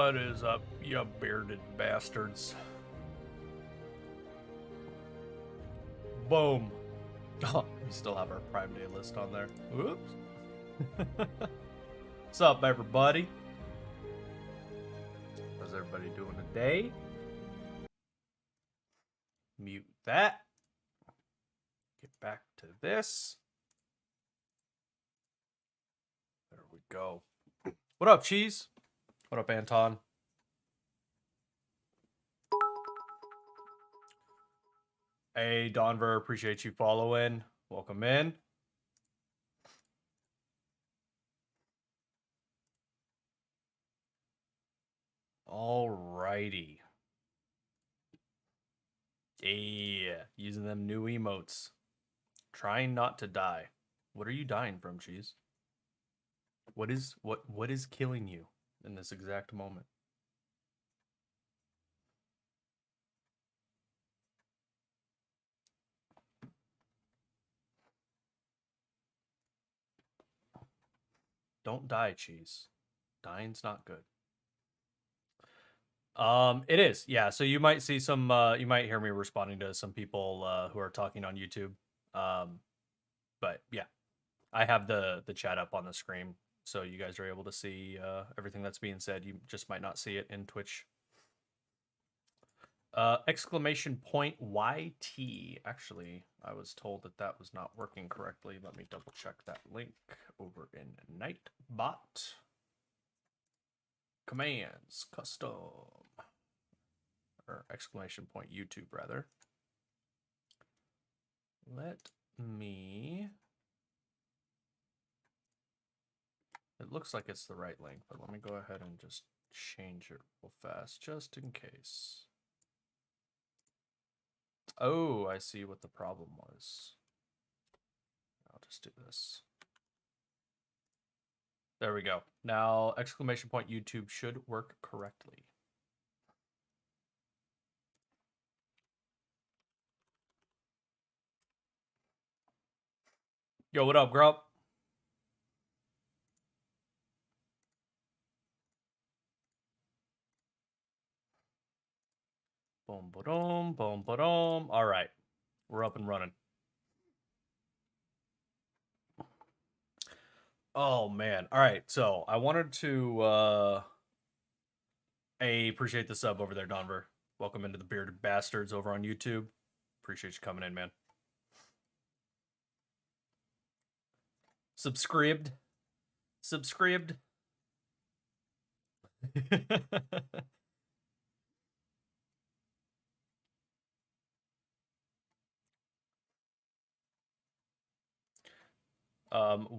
What is up, you bearded bastards? Boom. Oh, we still have our Prime Day list on there. Whoops. What's up, everybody? How's everybody doing today? Mute that. Get back to this. There we go. What up, Cheese? What up, Anton? Hey, Donver, appreciate you following. Welcome in. Alrighty. Yeah, using them new emotes. Trying not to die. What are you dying from, Cheese? What is killing you in this exact moment? Don't die, Cheese. Dying's not good. It is, yeah. So you might see some, you might hear me responding to some people who are talking on YouTube. But yeah, I have the chat up on the screen, so you guys are able to see everything that's being said. You just might not see it in Twitch. Exclamation point YT. Actually, I was told that that was not working correctly. Let me double check that link over in Nightbot. Commands, custom, or exclamation point YouTube rather. Let me, it looks like it's the right link, but let me go ahead and just change it real fast, just in case. Oh, I see what the problem was. I'll just do this. There we go. Now, exclamation point YouTube should work correctly. Yo, what up, Grump? Boom, ba-dum, boom, ba-dum. All right, we're up and running. Oh man. All right. So I wanted to appreciate the sub over there, Donver. Welcome into the Bearded Bastards over on YouTube. Appreciate you coming in, man. Subscribed.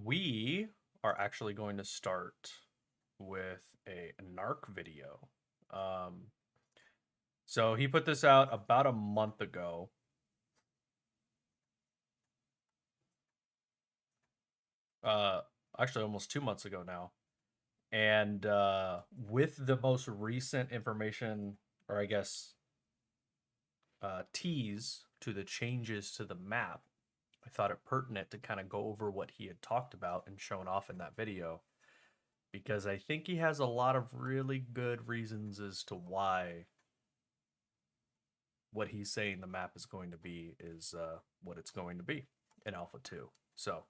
We are actually going to start with a narc video. So he put this out about a month ago. Actually almost 2 months ago now. And with the most recent information, or I guess tease to the changes to the map, I thought it pertinent to kind of go over what he had talked about and shown off in that video, because I think he has a lot of really good reasons as to why what he's saying the map is going to be is what it's going to be in Alpha 2. So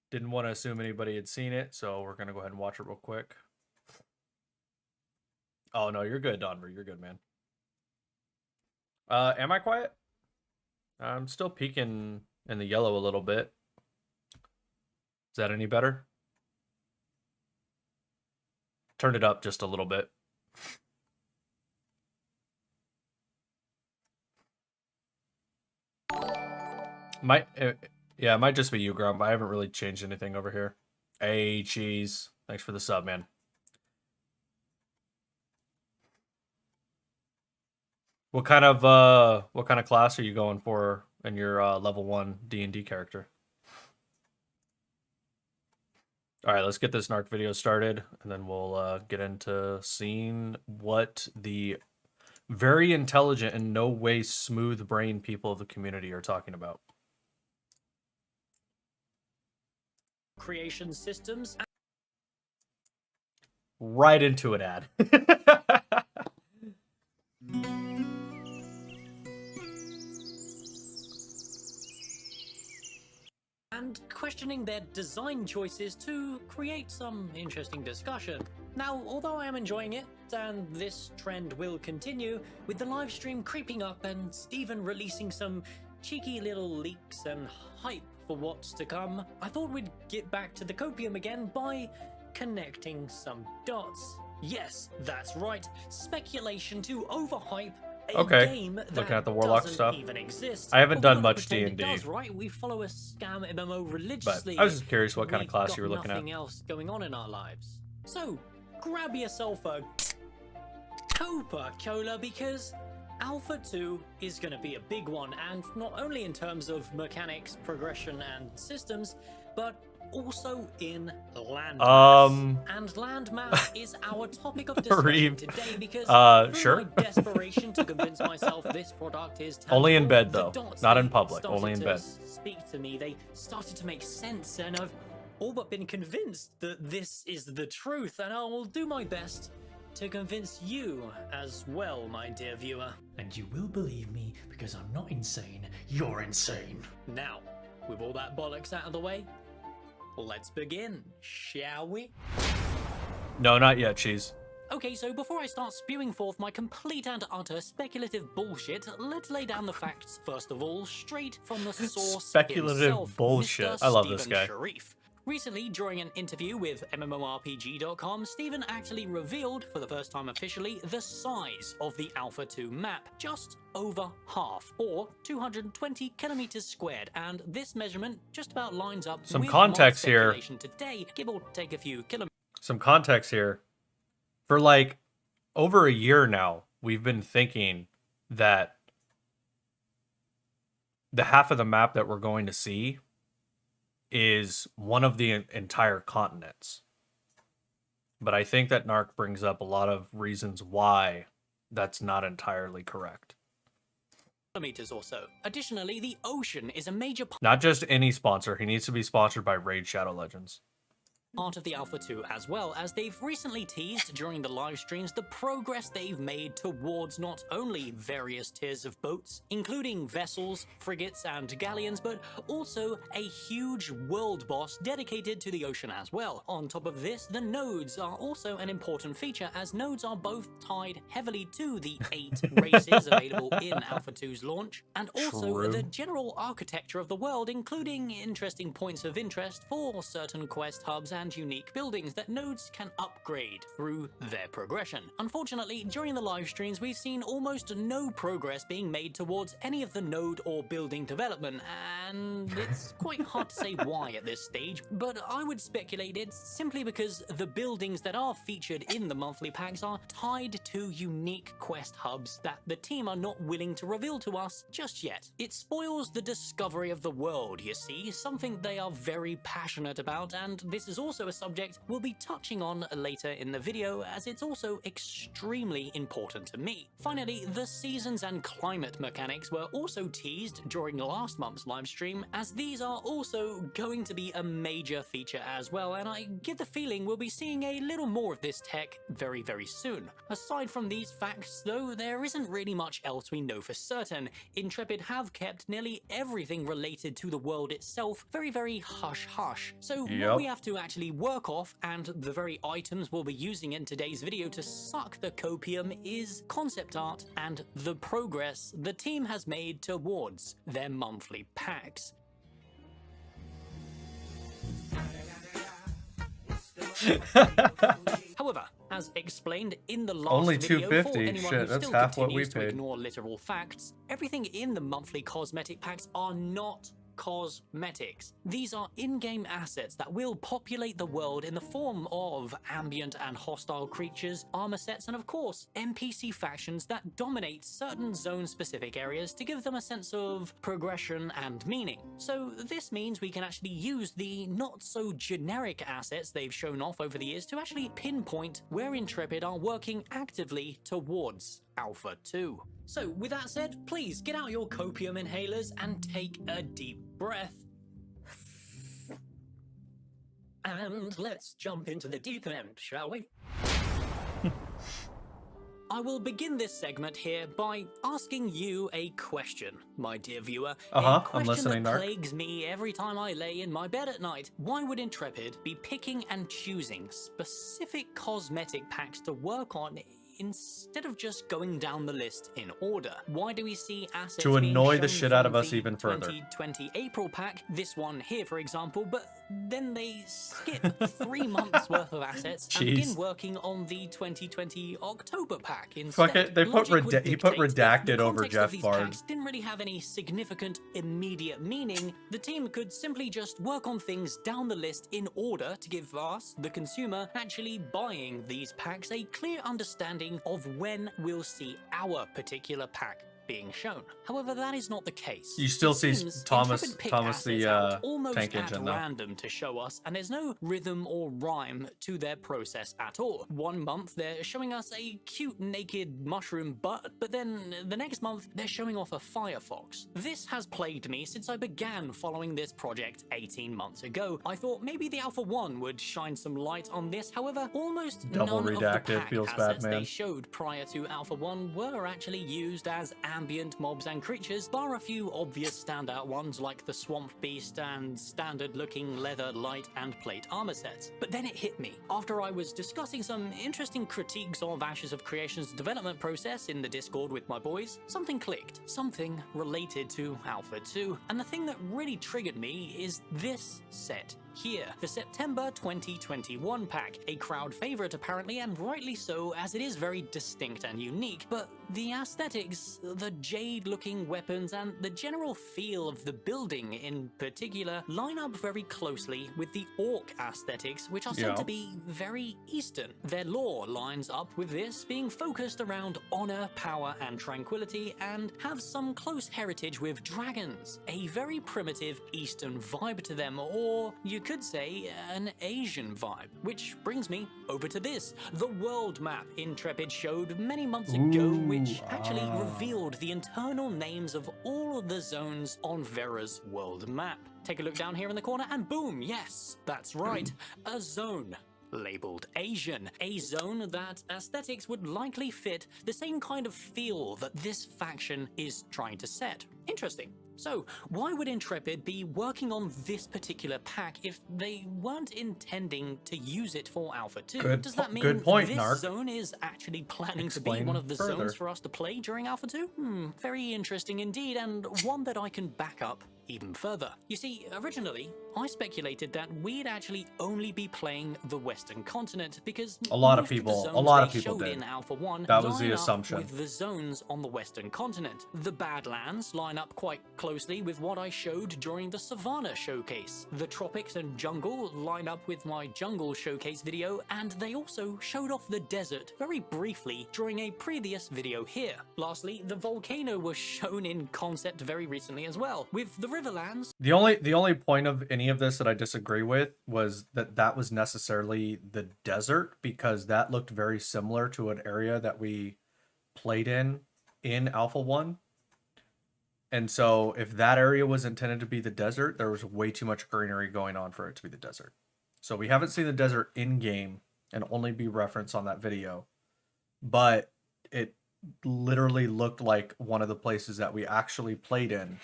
didn't want to assume anybody had seen it, so we're going to go ahead and watch it real quick. Oh, no, you're good, Donver. You're good, man. Am I quiet? I'm still peeking in the yellow a little bit. Is that any better? Turn it up just a little bit. Yeah, it might just be you, Grump. I haven't really changed anything over here. Hey, Cheese. Thanks for the sub, man. What kind of class are you going for in your level 1 D&D character? All right, let's get this narc video started, and then we'll get into seeing what the very intelligent and no way smooth brain people of the community are talking about. Creation systems. right into an ad. And questioning their design choices to create some interesting discussion. Now, although I am enjoying it, and this trend will continue, with the live stream creeping up and Steven releasing some cheeky little leaks and hype for what's to come, I thought we'd get back to the copium again by connecting some dots. Yes, that's right, speculation to overhype a game that looking at the Warlock doesn't stuff. even exist. I haven't done Although much pretend D&D. it does, right? We follow a scam MMO religiously. But I was just curious what kind of We've class got you were looking at. nothing else going on in our lives. So, grab yourself a Coca-Cola because Alpha 2 is going to be a big one, and not only in terms of mechanics, progression, and systems, but also in landmass. And landmass is our topic of discussion today because through my desperation to convince myself this product is tangible, only in bed though, not in public, started only in to bed. Speak to me, they started to make sense, and I've all but been convinced that this is the truth, and I will do my best to convince you as well, my dear viewer. And you will believe me because I'm not insane, you're insane. Now, with all that bollocks out of the way, let's begin, shall we? No, not yet, Cheese. Okay, so before I start spewing forth my complete and utter speculative bullshit, let's lay down the facts, first of all, straight from the source Speculative himself, bullshit. Mr. I love Steven this guy. Sharif. Recently, during an interview with MMORPG.com, Steven actually revealed, for the first time officially, the size of the Alpha 2 map, just over half, or 220 kilometers squared, and this measurement just about lines up Some with context my here. speculation today, give or take a few kilometers. Some context here. For like over a year now, we've been thinking that the half of the map that we're going to see is one of the entire continents. But I think that Narc brings up a lot of reasons why that's not entirely correct. Kilometers or so. Additionally, the ocean is a major Not just any sponsor. He needs to be sponsored by Raid Shadow Legends. part of the Alpha 2, as well as they've recently teased during the live streams the progress they've made towards not only various tiers of boats, including vessels, frigates, and galleons, but also a huge world boss dedicated to the ocean as well. On top of this, the nodes are also an important feature, as nodes are both tied heavily to the 8 races available in Alpha 2's launch, and also the general architecture of the world, including interesting points of interest for certain quest hubs and unique buildings that nodes can upgrade through their progression. Unfortunately, during the live streams, we've seen almost no progress being made towards any of the node or building development, and it's quite hard to say why at this stage, but I would speculate it's simply because the buildings that are featured in the monthly packs are tied to unique quest hubs that the team are not willing to reveal to us just yet. It spoils the discovery of the world, you see, something they are very passionate about, and this is also a subject we'll be touching on later in the video, as it's also extremely important to me. Finally, the seasons and climate mechanics were also teased during last month's live stream, as these are also going to be a major feature as well, and I get the feeling we'll be seeing a little more of this tech very, very soon. Aside from these facts, though, there isn't really much else we know for certain. Intrepid have kept nearly everything related to the world itself very, very hush-hush. So what we have to actually work off, and the very items we'll be using in today's video to suck the copium, is concept art and the progress the team has made towards their monthly packs. However, as explained in the last Only video, $250. for anyone Shit, who that's still half what we continues to paid. ignore literal facts, everything in the monthly cosmetic packs are not cosmetics. These are in-game assets that will populate the world in the form of ambient and hostile creatures, armor sets, and of course, NPC factions that dominate certain zone-specific areas to give them a sense of progression and meaning. So this means we can actually use the not-so-generic assets they've shown off over the years to actually pinpoint where Intrepid are working actively towards Alpha 2. So with that said, please get out your copium inhalers and take a deep breath. And let's jump into the deep end, shall we? I will begin this segment here by asking you a question, my dear viewer. I'm A question listening, that Narc. plagues me every time I lay in my bed at night. Why would Intrepid be picking and choosing specific cosmetic packs to work on instead of just going down the list in order? Why do we see assets To annoy being the shown shit out from of us the even further. 2020 April pack, this one here for example, but then they skip 3 months worth of assets and begin Jeez. working on the 2020 October pack instead? Fuck it, they put Logic would he put dictate if the redacted over context of Jeff these Bard. packs didn't really have any significant immediate meaning, the team could simply just work on things down the list in order to give us, the consumer, actually buying these packs a clear understanding of when we'll see our particular pack being shown. However, that is not the case. You still It see seems Thomas Intrepid pick the assets out almost tank at engine though. random to show us, and there's no rhythm or rhyme to their process at all. One month they're showing us a cute naked mushroom butt, but then the next month they're showing off a firefox. This has plagued me since I began following this project 18 months ago. I thought maybe the Alpha 1 would shine some light on this. However, almost Double none redacted, of the pack feels bad, assets man. they showed prior to Alpha 1 were actually used as ambient mobs and creatures, bar a few obvious standout ones like the Swamp Beast and standard looking leather light and plate armor sets. But then it hit me. After I was discussing some interesting critiques of Ashes of Creation's development process in the Discord with my boys, something clicked. Something related to Alpha 2. And the thing that really triggered me is this set here, the September 2021 pack, a crowd favorite apparently, and rightly so, as it is very distinct and unique, but the aesthetics, the jade-looking weapons, and the general feel of the building in particular line up very closely with the orc aesthetics, which are said to be very Eastern. Their lore lines up with this, being focused around honor, power, and tranquility, and have some close heritage with dragons, a very primitive Eastern vibe to them, or you could say an Asian vibe. Which brings me over to this, the world map Intrepid showed many months ago, which actually revealed the internal names of all of the zones on Vera's world map. Take a look down here in the corner and boom, yes, that's right, a zone labeled Asian, a zone that aesthetics would likely fit the same kind of feel that this faction is trying to set. Interesting. So, why would Intrepid be working on this particular pack if they weren't intending to use it for Alpha 2? Does that mean good point, this Narc. zone is actually planning to be Explain one of the further. zones for us to play during Alpha 2? Very interesting indeed, and one that I can back up even further. You see, originally, I speculated that we'd actually only be playing the Western continent because A lot of most the people zones they did. showed in Alpha 1 That was the line up assumption. with the zones on the Western continent. The Badlands line up quite closely with what I showed during the Savannah showcase. The Tropics and Jungle line up with my Jungle showcase video, and they also showed off the desert very briefly during a previous video here. Lastly, the Volcano was shown in concept very recently as well, with the Riverlands. The only point of any of this that I disagree with was that was necessarily the desert, because that looked very similar to an area that we played in Alpha 1. And so if that area was intended to be the desert, there was way too much greenery going on for it to be the desert. So we haven't seen the desert in game and only be referenced on that video, but it literally looked like one of the places that we actually played in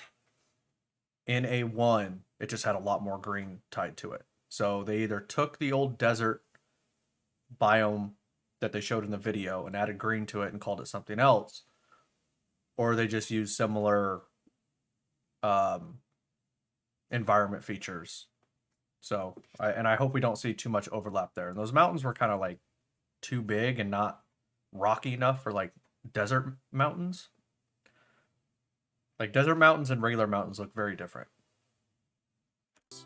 A1. It just had a lot more green tied to it. So they either took the old desert biome that they showed in the video and added green to it and called it something else, or they just used similar environment features. So I hope we don't see too much overlap there. And those mountains were kind of like too big and not rocky enough for like desert mountains. Like desert mountains and regular mountains look very different.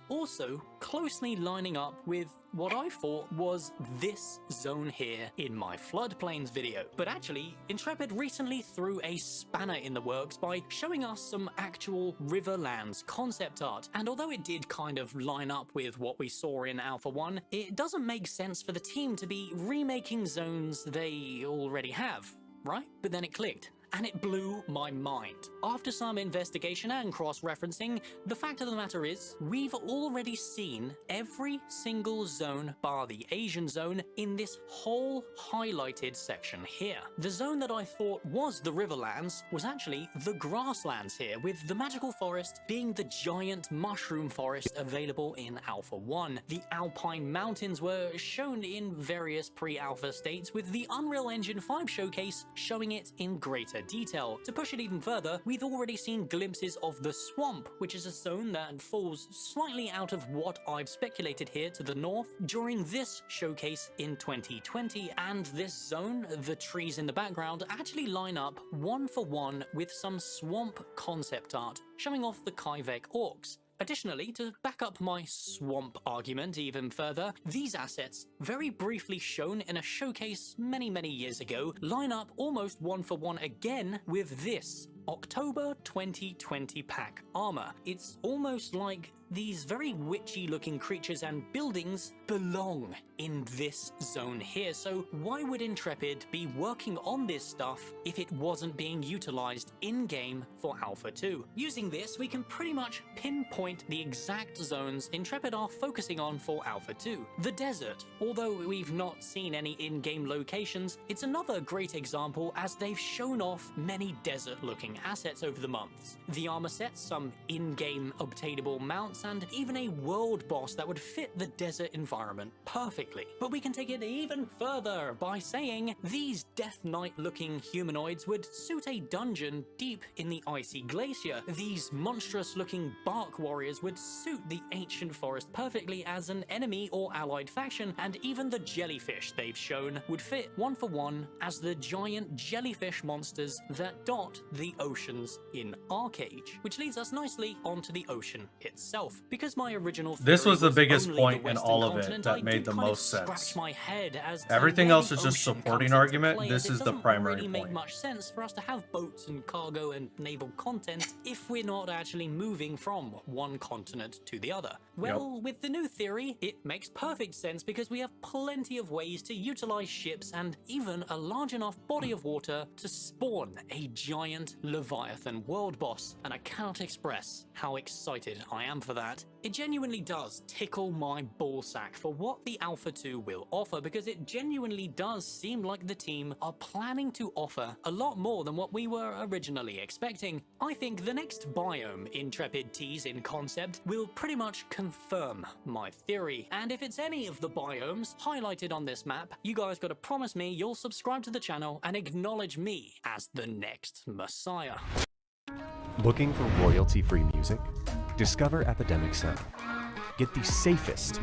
Also closely lining up with what I thought was this zone here in my floodplains video. But actually, Intrepid recently threw a spanner in the works by showing us some actual Riverlands concept art. And although it did kind of line up with what we saw in Alpha 1, it doesn't make sense for the team to be remaking zones they already have, right? But then it clicked. and it blew my mind. After some investigation and cross-referencing, the fact of the matter is, we've already seen every single zone bar the Asian zone in this whole highlighted section here. The zone that I thought was the Riverlands was actually the Grasslands here, with the magical forest being the giant mushroom forest available in Alpha 1. The Alpine Mountains were shown in various pre-alpha states, with the Unreal Engine 5 showcase showing it in greater detail. To push it even further, we've already seen glimpses of the swamp, which is a zone that falls slightly out of what I've speculated here to the north during this showcase in 2020, and this zone, the trees in the background, actually line up one for one with some swamp concept art showing off the Kaivek orcs. Additionally, to back up my swamp argument even further, these assets, very briefly shown in a showcase many years ago, line up almost one for one again with this October 2020 pack armor. It's almost like these very witchy looking creatures and buildings belong in this zone here, so why would Intrepid be working on this stuff if it wasn't being utilized in-game for Alpha 2? Using this, we can pretty much pinpoint the exact zones Intrepid are focusing on for Alpha 2. The desert, although we've not seen any in-game locations, it's another great example as they've shown off many desert-looking assets over the months. The armor sets, some in-game obtainable mounts, and even a world boss that would fit the desert environment perfectly. But we can take it even further by saying these Death Knight looking humanoids would suit a dungeon deep in the icy glacier. These monstrous looking bark warriors would suit the ancient forest perfectly as an enemy or allied faction, and even the jellyfish they've shown would fit one for one as the giant jellyfish monsters that dot the oceans in Arcade, which leads us nicely onto the ocean itself. Because my original This was the biggest only point the in Western all of it continent, that I made did the kind of most sense. scratch my head as to Everything where else the is just ocean supporting comes into argument. play, This as it is the doesn't primary really make point. much sense for us to have boats and cargo and naval content if we're not actually moving from one continent to the other. Well, with the new theory, it makes perfect sense because we have plenty of ways to utilize ships and even a large enough body of water to spawn a giant Leviathan world boss, and I cannot express how excited I am for that. It genuinely does tickle my ballsack for what the Alpha 2 will offer, because it genuinely does seem like the team are planning to offer a lot more than what we were originally expecting. I think the next biome Intrepid tease in concept will pretty much confirm my theory, and if it's any of the biomes highlighted on this map, you guys gotta promise me you'll subscribe to the channel and acknowledge me as the next Messiah. Looking for royalty-free music? Discover Epidemic Sound. Get the safest.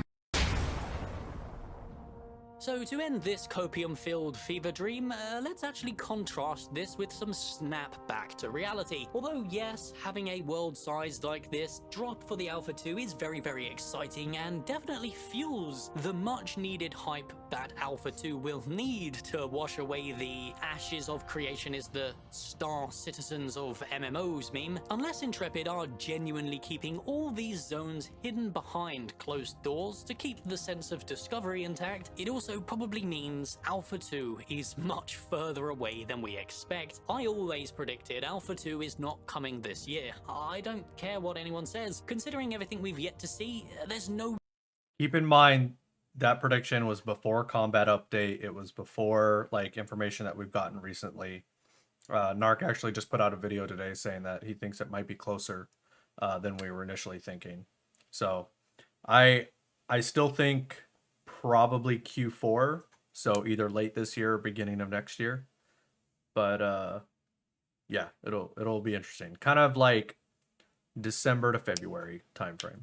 So to end this copium-filled fever dream, let's actually contrast this with some snap back to reality. Although yes, having a world size like this drop for the Alpha 2 is very exciting and definitely fuels the much needed hype that Alpha 2 will need to wash away the ashes of creation is the star citizens of MMOs meme. Unless Intrepid are genuinely keeping all these zones hidden behind closed doors to keep the sense of discovery intact, it also probably means Alpha 2 is much further away than we expect. I always predicted Alpha 2 is not coming this year. I don't care what anyone says. Considering everything we've yet to see, there's no... Keep in mind, that prediction was before combat update. It was before like information that we've gotten recently. Narc actually just put out a video today saying that he thinks it might be closer than we were initially thinking. So I still think probably Q4, so either late this year or beginning of next year. But yeah, it'll be interesting. Kind of like December to February timeframe.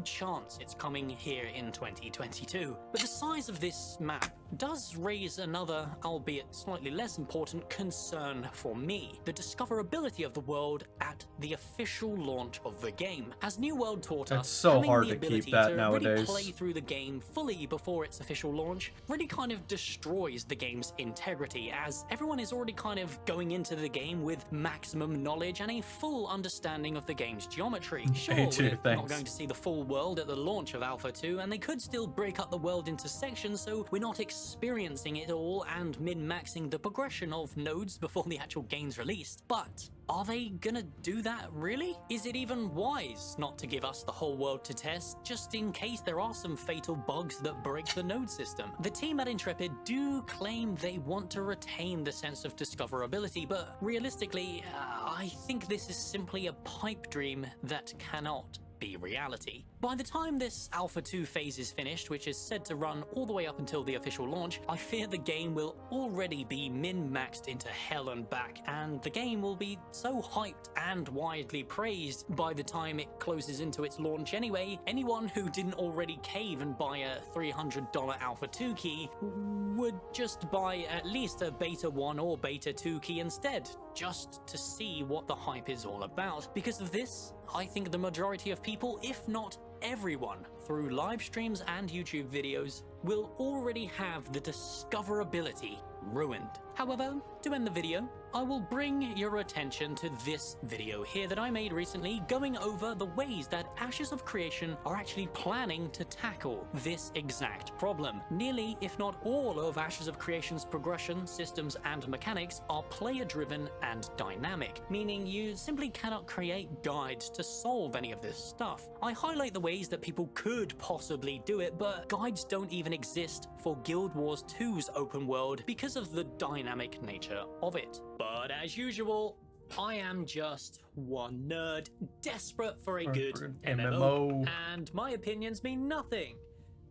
chance it's coming here in 2022. But the size of this map does raise another, albeit slightly less important, concern for me: the discoverability of the world at the official launch of the game. As New World taught us, It's so having hard the to keep ability that to nowadays. really play through the game fully before its official launch really kind of destroys the game's integrity, as everyone is already kind of going into the game with maximum knowledge and a full understanding of the game's geometry. Sure, Hey, too, we're not thanks. going to see the full world at the launch of Alpha 2, and they could still break up the world into sections, so we're not experiencing it all and min-maxing the progression of nodes before the actual game's released. But are they gonna do that really? Is it even wise not to give us the whole world to test, just in case there are some fatal bugs that break the node system? The team at Intrepid do claim they want to retain the sense of discoverability, but realistically, I think this is simply a pipe dream that cannot be reality. By the time this Alpha 2 phase is finished, which is said to run all the way up until the official launch, I fear the game will already be min-maxed into hell and back, and the game will be so hyped and widely praised by the time it closes into its launch anyway. Anyone who didn't already cave and buy a $300 Alpha 2 key would just buy at least a Beta 1 or Beta 2 key instead, just to see what the hype is all about. Because of this, I think the majority of people, if not everyone, through live streams and YouTube videos, will already have the discoverability ruined. However, to end the video, I will bring your attention to this video here that I made recently, going over the ways that Ashes of Creation are actually planning to tackle this exact problem. Nearly, if not all, of Ashes of Creation's progression, systems, and mechanics are player-driven and dynamic, meaning you simply cannot create guides to solve any of this stuff. I highlight the ways that people could possibly do it, but guides don't even exist for Guild Wars 2's open world because of the dynamic nature of it. But as usual, I am just one nerd desperate for a good MMO, and my opinions mean nothing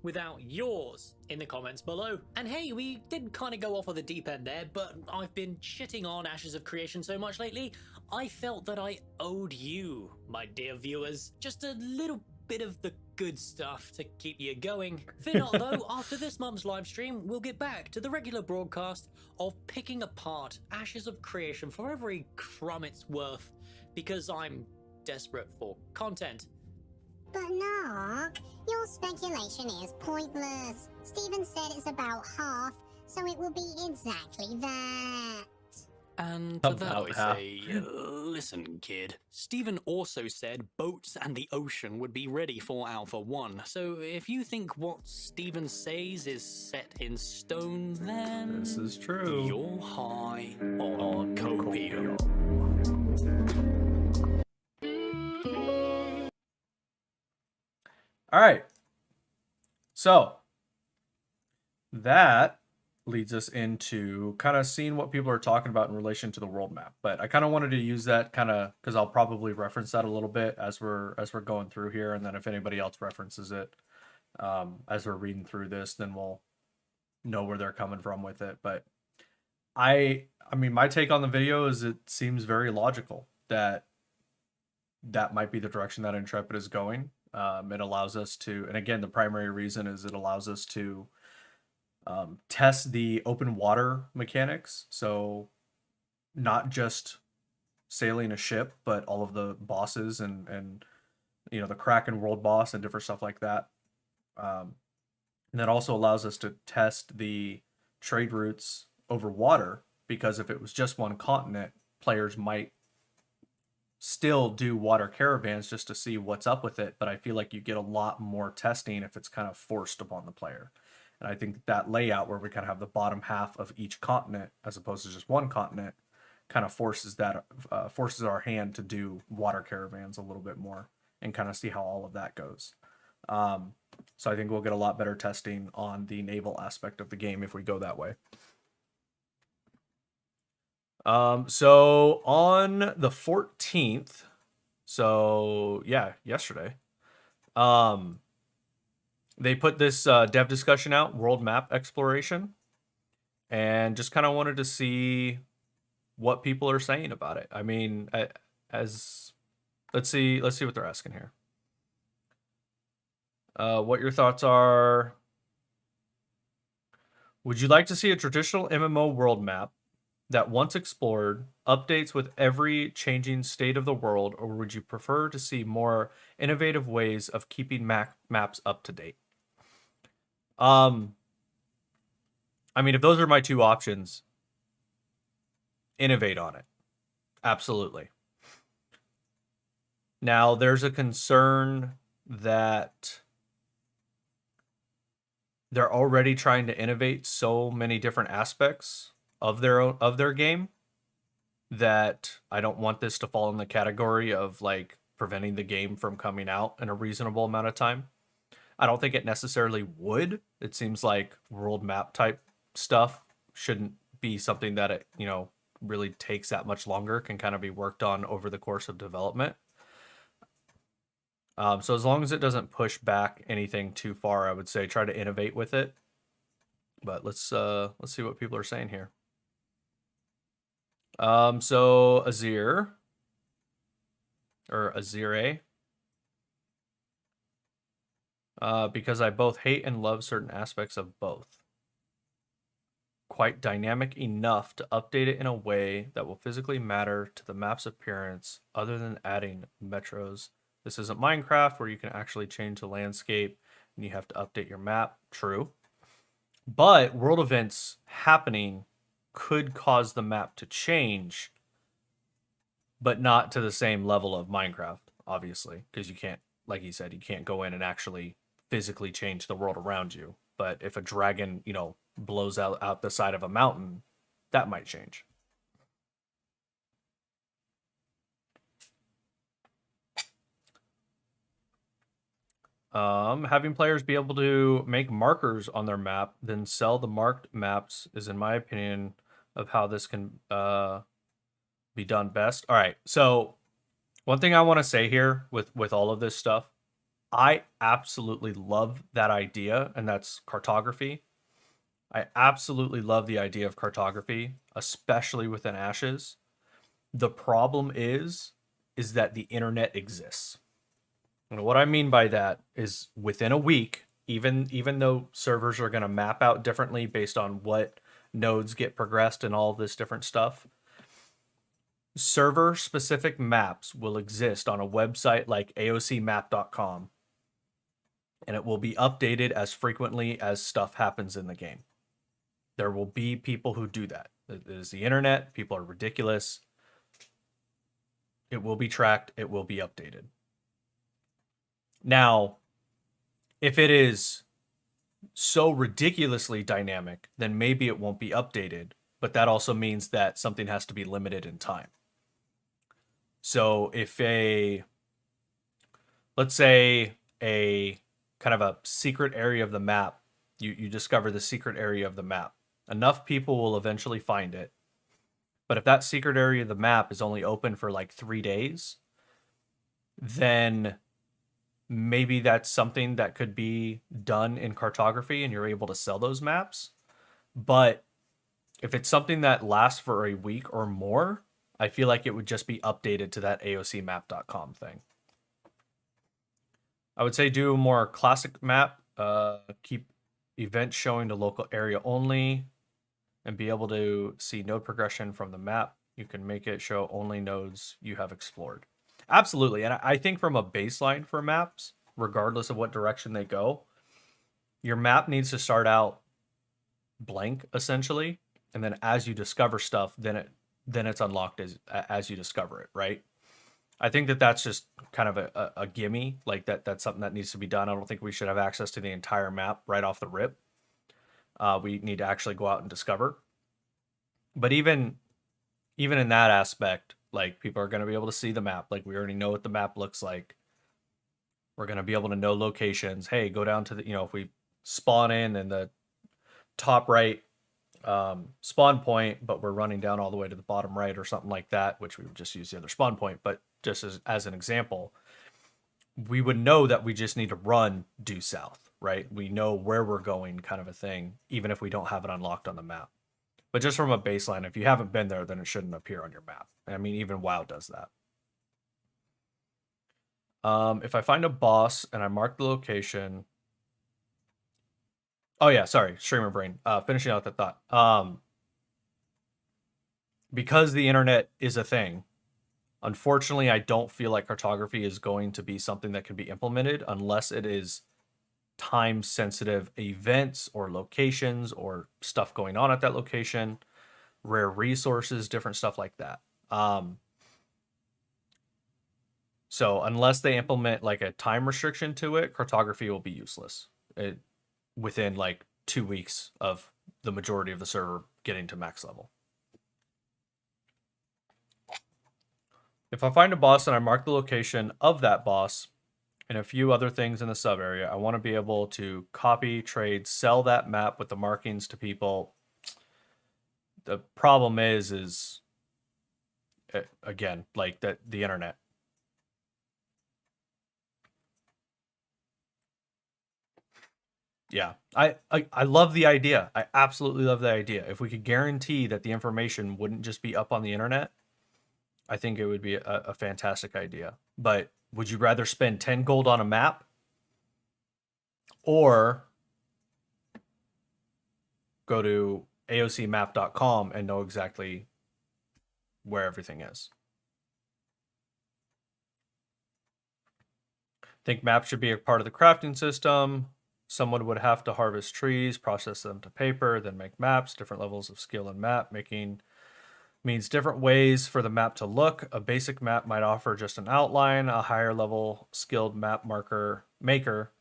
without yours in the comments below. And hey, we did kind of go off of the deep end there, but I've been shitting on Ashes of Creation so much lately, I felt that I owed you, my dear viewers, just a little bit of the good stuff to keep you going. Fear not though, after this month's live stream, we'll get back to the regular broadcast of picking apart Ashes of Creation for every crumb it's worth, because I'm desperate for content. But Nock, your speculation is pointless. Steven said it's about half, so it will be exactly that. And to that I say, listen kid. Steven also said boats and the ocean would be ready for Alpha 1, so if you think what Steven says is set in stone, then This is true. You're high on copium. All right. So that leads us into kind of seeing what people are talking about in relation to the world map. But I kind of wanted to use that kind of because I'll probably reference that a little bit as we're going through here, and then if anybody else references it as we're reading through this, then we'll know where they're coming from with it. But I mean, my take on the video is it seems very logical that might be the direction that Intrepid is going. It allows us to, and again, the primary reason is it allows us to test the open water mechanics. So not just sailing a ship, but all of the bosses and you know, the Kraken world boss and different stuff like that. And that also allows us to test the trade routes over water, because if it was just one continent, players might still do water caravans just to see what's up with it. But I feel like you get a lot more testing if it's kind of forced upon the player. And I think that layout where we kind of have the bottom half of each continent as opposed to just one continent kind of forces our hand to do water caravans a little bit more and kind of see how all of that goes. So I think we'll get a lot better testing on the naval aspect of the game if we go that way. So on the 14th, so yeah, yesterday, they put this dev discussion out, world map exploration, and just kind of wanted to see what people are saying about it. I mean, let's see what they're asking here. What your thoughts are. Would you like to see a traditional MMO world map that once explored updates with every changing state of the world, or would you prefer to see more innovative ways of keeping maps up to date? I mean, if those are my two options, innovate on it. Absolutely. Now, there's a concern that they're already trying to innovate so many different aspects of their game that I don't want this to fall in the category of like preventing the game from coming out in a reasonable amount of time. I don't think it necessarily would. It seems like world map type stuff shouldn't be something that it, really takes that much longer, can kind of be worked on over the course of development. So as long as it doesn't push back anything too far, I would say try to innovate with it. But let's see what people are saying here. So Azir or Azire, because I both hate and love certain aspects of both. Quite dynamic enough to update it in a way that will physically matter to the map's appearance, other than adding metros. This isn't Minecraft where you can actually change the landscape and you have to update your map. True. But world events happening could cause the map to change, but not to the same level of Minecraft, obviously, because you can't, like he said, you can't go in and actually physically change the world around you. But if a dragon, blows out the side of a mountain, that might change. Having players be able to make markers on their map, then sell the marked maps is, in my opinion, of how this can be done best. All right, so one thing I want to say here with all of this stuff, I absolutely love that idea, and that's cartography. I absolutely love the idea of cartography, especially within Ashes. The problem is that the internet exists. And what I mean by that is within a week, even though servers are going to map out differently based on what nodes get progressed and all this different stuff, server specific maps will exist on a website like AoCmap.com, and it will be updated as frequently as stuff happens in the game. There will be people who do that. It is the internet. People are ridiculous. It will be tracked. It will be updated. Now, if it is so ridiculously dynamic, then maybe it won't be updated. But that also means that something has to be limited in time. So if let's say a kind of a secret area of the map, you discover the secret area of the map. Enough people will eventually find it. But if that secret area of the map is only open for like 3 days, then maybe that's something that could be done in cartography and you're able to sell those maps. But if it's something that lasts for a week or more, I feel like it would just be updated to that AoCmap.com thing. I would say do a more classic map, keep events showing the local area only, and be able to see node progression from the map. You can make it show only nodes you have explored. Absolutely. And I think from a baseline for maps, regardless of what direction they go, your map needs to start out blank, essentially. And then as you discover stuff, then it's unlocked as you discover it, right? I think that's just kind of a gimme. Like that's something that needs to be done. I don't think we should have access to the entire map right off the rip. We need to actually go out and discover. But even in that aspect, like people are going to be able to see the map. Like we already know what the map looks like. We're going to be able to know locations. Hey, go down to the, if we spawn in the top right spawn point, but we're running down all the way to the bottom right or something like that, which we would just use the other spawn point. But just as an example, we would know that we just need to run due south, right? We know where we're going, kind of a thing, even if we don't have it unlocked on the map. But just from a baseline, if you haven't been there, then it shouldn't appear on your map. I mean, even WoW does that. If I find a boss and I mark the location. Oh yeah, sorry, streamer brain. Finishing out that thought. Because the internet is a thing, unfortunately, I don't feel like cartography is going to be something that can be implemented unless it is time-sensitive events or locations or stuff going on at that location, rare resources, different stuff like that. So unless they implement like a time restriction to it, cartography will be useless. within like 2 weeks of the majority of the server getting to max level. If I find a boss and I mark the location of that boss and a few other things in the sub area, I want to be able to copy, trade, sell that map with the markings to people. The problem is again, like that the internet. Yeah, I love the idea. I absolutely love the idea. If we could guarantee that the information wouldn't just be up on the internet, I think it would be a fantastic idea. But would you rather spend 10 gold on a map or go to aocmap.com and know exactly where everything is? Think maps should be a part of the crafting system. Someone would have to harvest trees, process them to paper, then make maps. Different levels of skill in map making means different ways for the map to look. A basic map might offer just an outline. A higher level skilled map maker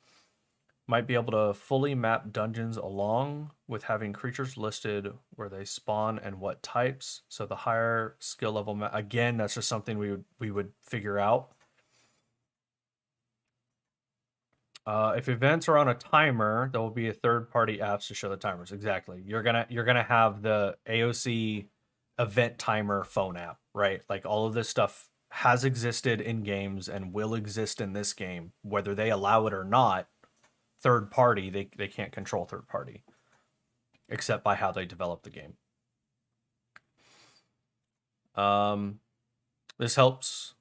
might be able to fully map dungeons along with having creatures listed where they spawn and what types. So the higher skill level map, again, that's just something we would figure out. If events are on a timer, there will be a third-party apps to show the timers. Exactly. You're gonna have the AoC event timer phone app, right? Like all of this stuff has existed in games and will exist in this game, whether they allow it or not. Third party, they can't control third party, except by how they develop the game. This helps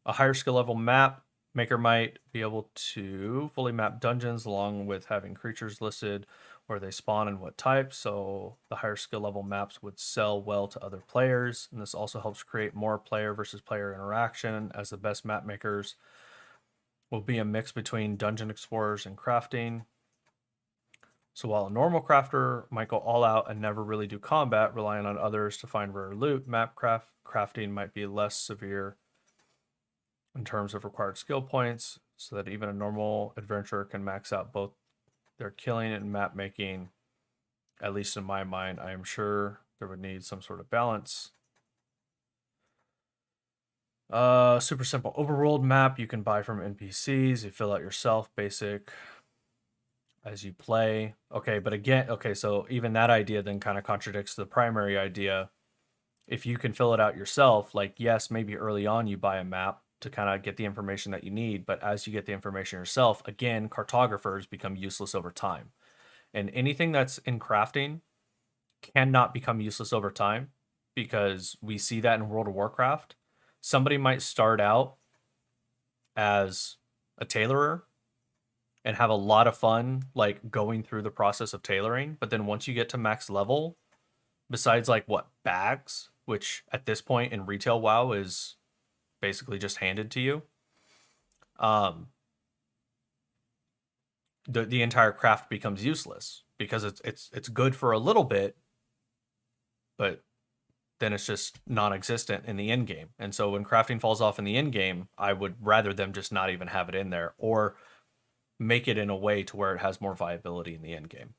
a higher skill level map maker might be able to fully map dungeons along with having creatures listed where they spawn and what type. So the higher skill level maps would sell well to other players. And this also helps create more player versus player interaction, as the best map makers will be a mix between dungeon explorers and crafting. So while a normal crafter might go all out and never really do combat, relying on others to find rare loot, map crafting might be less severe in terms of required skill points, so that even a normal adventurer can max out both their killing and map making. At least in my mind, I am sure there would need some sort of balance. Super simple overworld map you can buy from NPCs. You fill out yourself, basic as you play. Okay, but again, okay, so even that idea then kind of contradicts the primary idea. If you can fill it out yourself, like, yes, maybe early on you buy a map to kind of get the information that you need, but as you get the information yourself, again, cartographers become useless over time. And anything that's in crafting cannot become useless over time, because we see that in World of Warcraft. Somebody might start out as a tailorer and have a lot of fun like going through the process of tailoring, but then once you get to max level, besides like what, bags, which at this point in retail WoW is basically just handed to you, the entire craft becomes useless, because it's good for a little bit, but then it's just non-existent in the end game. And so when crafting falls off in the end game, I would rather them just not even have it in there, or make it in a way to where it has more viability in the end game.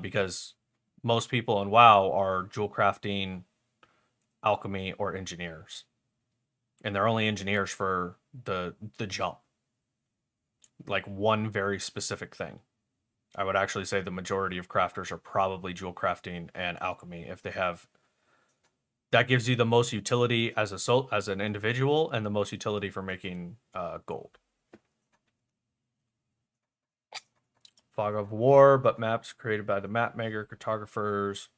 Because most people in WoW are jewel crafting, alchemy, or engineers. And they're only engineers for the jump. Like one very specific thing. I would actually say the majority of crafters are probably jewel crafting and alchemy. If they have, that gives you the most utility as an individual, and the most utility for making gold. Fog of War, but maps created by the map maker, cartographers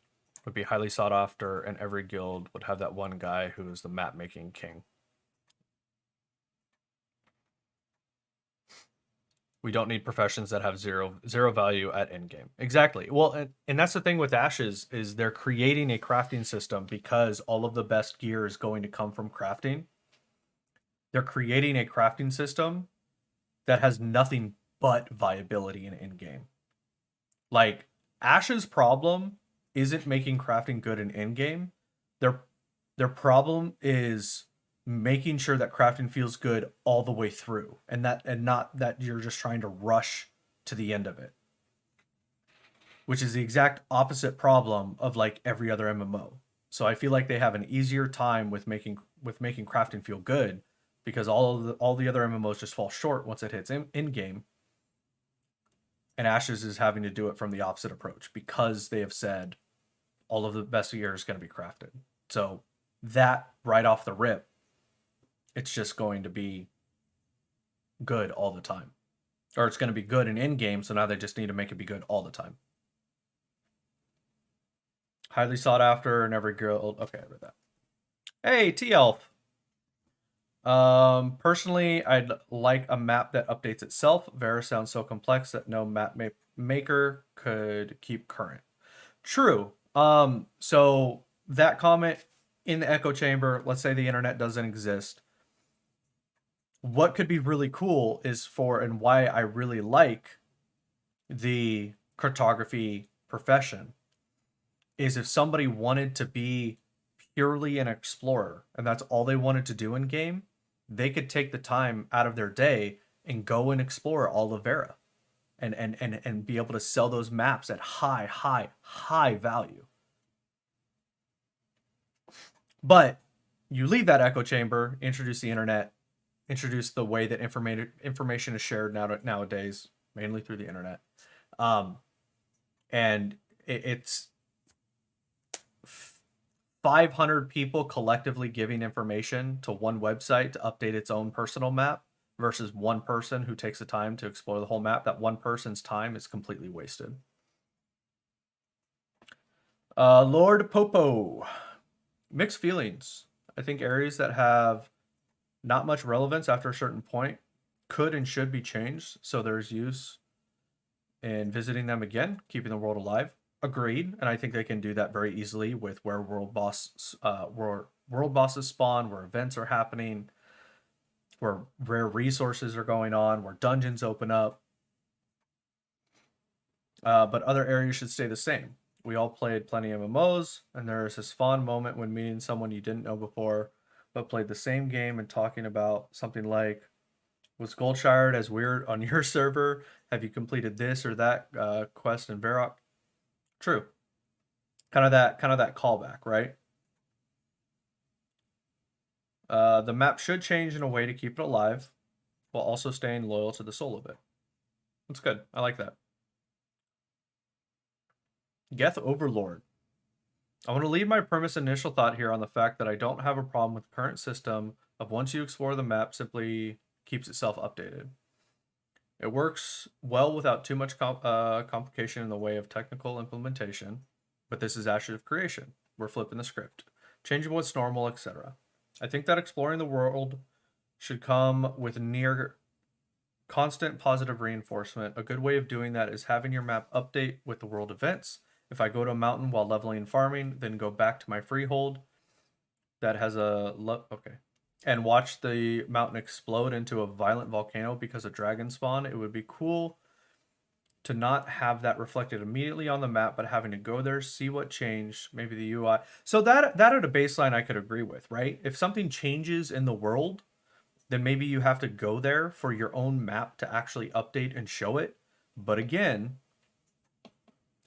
would be highly sought after, and every guild would have that one guy who is the map making king. We don't need professions that have zero value at endgame. Exactly. Well, and that's the thing with Ashes, is they're creating a crafting system because all of the best gear is going to come from crafting. They're creating a crafting system that has nothing but viability in endgame. Like, Ashes' problem isn't making crafting good in endgame. Their problem is making sure that crafting feels good all the way through, and not that you're just trying to rush to the end of it. which is the exact opposite problem of like every other MMO. So I feel like they have an easier time with making crafting feel good, because all the other MMOs just fall short once it hits in game. And Ashes is having to do it from the opposite approach, because they have said all of the best gear is going to be crafted. So that right off the rip, it's just going to be good all the time. Or it's going to be good in game, so now they just need to make it be good all the time. Highly sought after in every guild. Okay, I read that. Hey, T-Elf. Personally, I'd like a map that updates itself. Vera sounds so complex that no map maker could keep current. True. So that comment in the echo chamber, let's say the internet doesn't exist. What could be really cool is and why I really like the cartography profession is if somebody wanted to be purely an explorer and that's all they wanted to do in game, they could take the time out of their day and go and explore all of Vera and be able to sell those maps at high value. But you leave that echo chamber, introduce the internet, introduce the way that information is shared nowadays, mainly through the internet. And it's 500 people collectively giving information to one website to update its own personal map versus one person who takes the time to explore the whole map. That one person's time is completely wasted. Lord Popo. Mixed feelings. I think areas that have not much relevance after a certain point could and should be changed, so there's use in visiting them again, keeping the world alive. Agreed, and I think they can do that very easily with where world bosses spawn, where events are happening, where rare resources are going on, where dungeons open up. But other areas should stay the same. We all played plenty of MMOs, and there's this fond moment when meeting someone you didn't know before, but played the same game and talking about something like, was Goldshire as weird on your server? Have you completed this or that quest in Varrock? True. Kind of that callback, right? The map should change in a way to keep it alive, while also staying loyal to the soul of it. That's good. I like that. Geth Overlord. I want to leave my premise initial thought here on the fact that I don't have a problem with the current system of once you explore the map, simply keeps itself updated. It works well without too much complication in the way of technical implementation, but this is Ashes of Creation. We're flipping the script, changing what's normal, etc. I think that exploring the world should come with near constant positive reinforcement. A good way of doing that is having your map update with the world events. If I go to a mountain while leveling and farming, then go back to my freehold that has and watch the mountain explode into a violent volcano because of dragon spawn, it would be cool to not have that reflected immediately on the map, but having to go there, see what changed, maybe the UI. So that at a baseline I could agree with, right? If something changes in the world, then maybe you have to go there for your own map to actually update and show it. But again,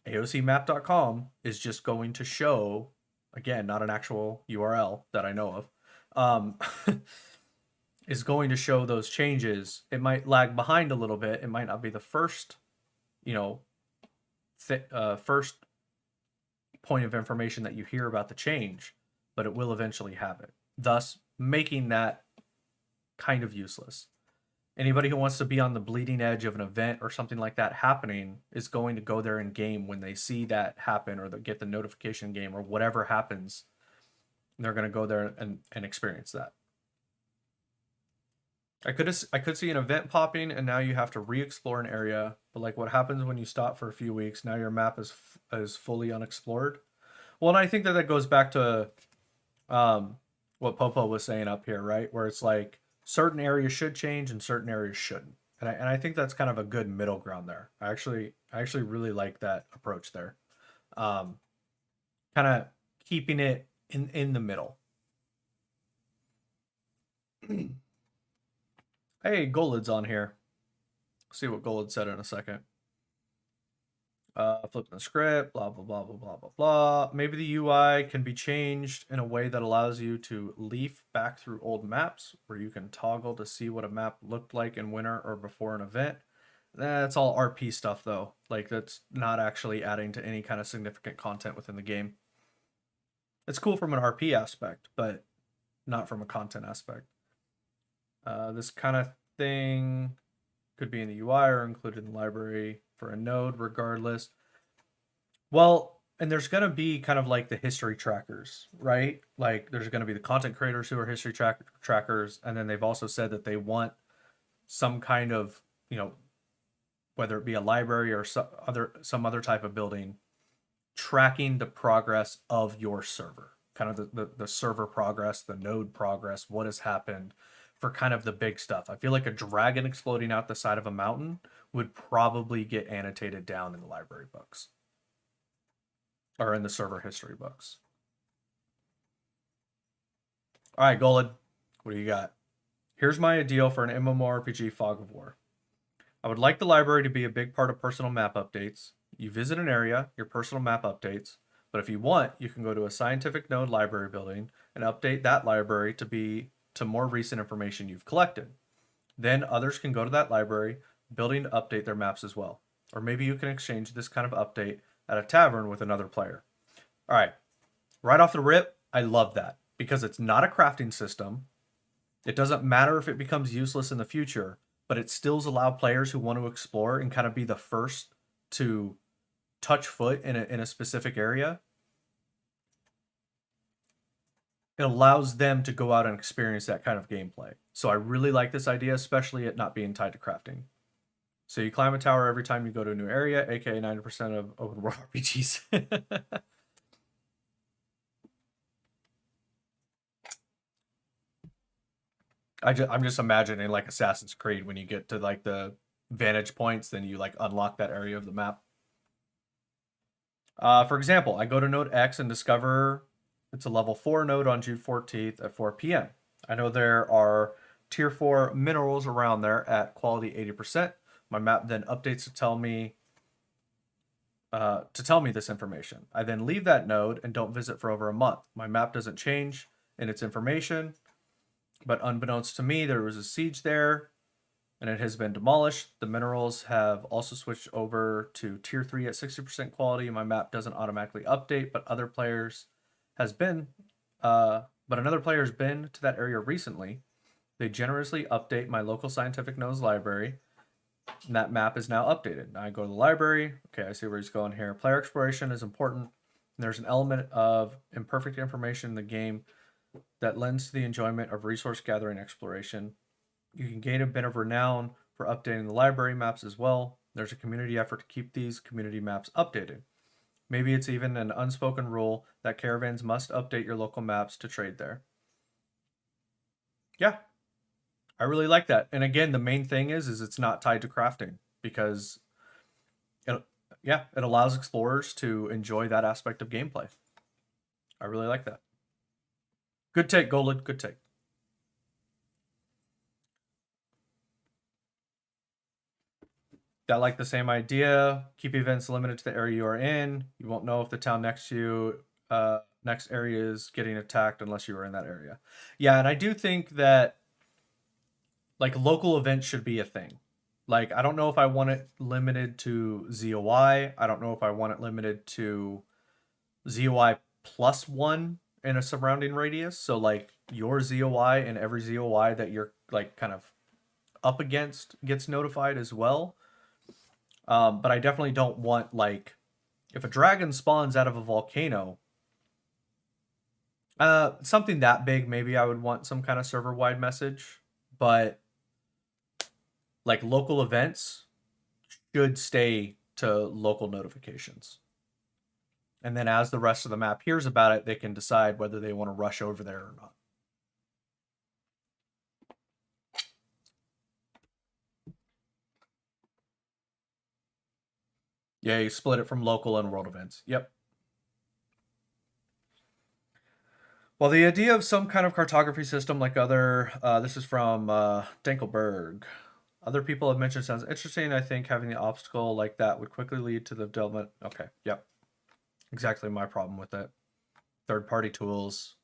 AoCmap.com is just going to show, again, not an actual URL that I know of, is going to show those changes. It might lag behind a little bit. It might not be the first, first point of information that you hear about the change, but it will eventually have it, thus making that kind of useless. Anybody who wants to be on the bleeding edge of an event or something like that happening is going to go there in game when they see that happen, or they get the notification game or whatever happens. They're going to go there and experience that. I could see an event popping and now you have to re-explore an area, but like what happens when you stop for a few weeks, now your map is fully unexplored. Well, and I think that goes back to what Popo was saying up here, right? Where it's like certain areas should change and certain areas shouldn't. And I think that's kind of a good middle ground there. I actually really like that approach there. Kind of keeping it in the middle. Hey, Golid's on here. See what Golid said in a second. Flipping the script, blah, blah, blah, blah, blah, blah, blah. Maybe the UI can be changed in a way that allows you to leaf back through old maps where you can toggle to see what a map looked like in winter or before an event. That's all RP stuff though. Like that's not actually adding to any kind of significant content within the game. It's cool from an RP aspect, but not from a content aspect. This kind of thing could be in the UI or included in the library for a node regardless. Well, and there's going to be kind of like the history trackers, right? Like there's going to be the content creators who are history trackers. And then they've also said that they want some kind of, you know, whether it be a library or some other type of building, tracking the progress of your server, kind of the server progress, the node progress, what has happened for kind of the big stuff. I feel like a dragon exploding out the side of a mountain would probably get annotated down in the library books or in the server history books. All right, Golid, what do you got? Here's my ideal for an MMORPG Fog of War. I would like the library to be a big part of personal map updates. You visit an area, your personal map updates, but if you want, you can go to a scientific node library building and update that library to more recent information you've collected. Then others can go to that library building to update their maps as well. Or maybe you can exchange this kind of update at a tavern with another player. All right, right off the rip, I love that because it's not a crafting system. It doesn't matter if it becomes useless in the future, but it still allows players who want to explore and kind of be the first to touch foot in a specific area. It allows them to go out and experience that kind of gameplay. So I really like this idea, especially it not being tied to crafting. So you climb a tower every time you go to a new area, aka 90% of open world RPGs. I'm just imagining like Assassin's Creed when you get to like the vantage points, then you like unlock that area of the map. For example, I go to node X and discover it's a level 4 node on June 14th at 4 p.m. I know there are tier 4 minerals around there at quality 80%. My map then updates to tell me this information. I then leave that node and don't visit for over a month. My map doesn't change in its information, but unbeknownst to me, there was a siege there and it has been demolished. The minerals have also switched over to tier 3 at 60% quality. My map doesn't automatically update, but another player has been to that area recently. They generously update my local scientific nodes library, and that map is now updated. Now I go to the library. Okay, I see where he's going here. Player exploration is important. There's an element of imperfect information in the game that lends to the enjoyment of resource gathering exploration. You can gain a bit of renown for updating the library maps as well. There's a community effort to keep these community maps updated. Maybe it's even an unspoken rule that caravans must update your local maps to trade there. Yeah, I really like that. And again, the main thing is it's not tied to crafting because it allows explorers to enjoy that aspect of gameplay. I really like that. Good take, Golid. Good take. I like the same idea. Keep events limited to the area you are in. You won't know if the town next to you, next area is getting attacked unless you are in that area. Yeah, and I do think that like local events should be a thing. Like, I don't know if I want it limited to ZOI. I don't know if I want it limited to ZOI plus 1 in a surrounding radius. So like your ZOI and every ZOI that you're like kind of up against gets notified as well. But I definitely don't want like if a dragon spawns out of a volcano, something that big, maybe I would want some kind of server-wide message. But like local events should stay to local notifications. And then as the rest of the map hears about it, they can decide whether they want to rush over there or not. Yeah, you split it from local and world events. Yep. Well, the idea of some kind of cartography system like other, this is from Dankelberg. Other people have mentioned sounds interesting. I think having the obstacle like that would quickly lead to the development. Okay, yep. Exactly my problem with it. Third-party tools.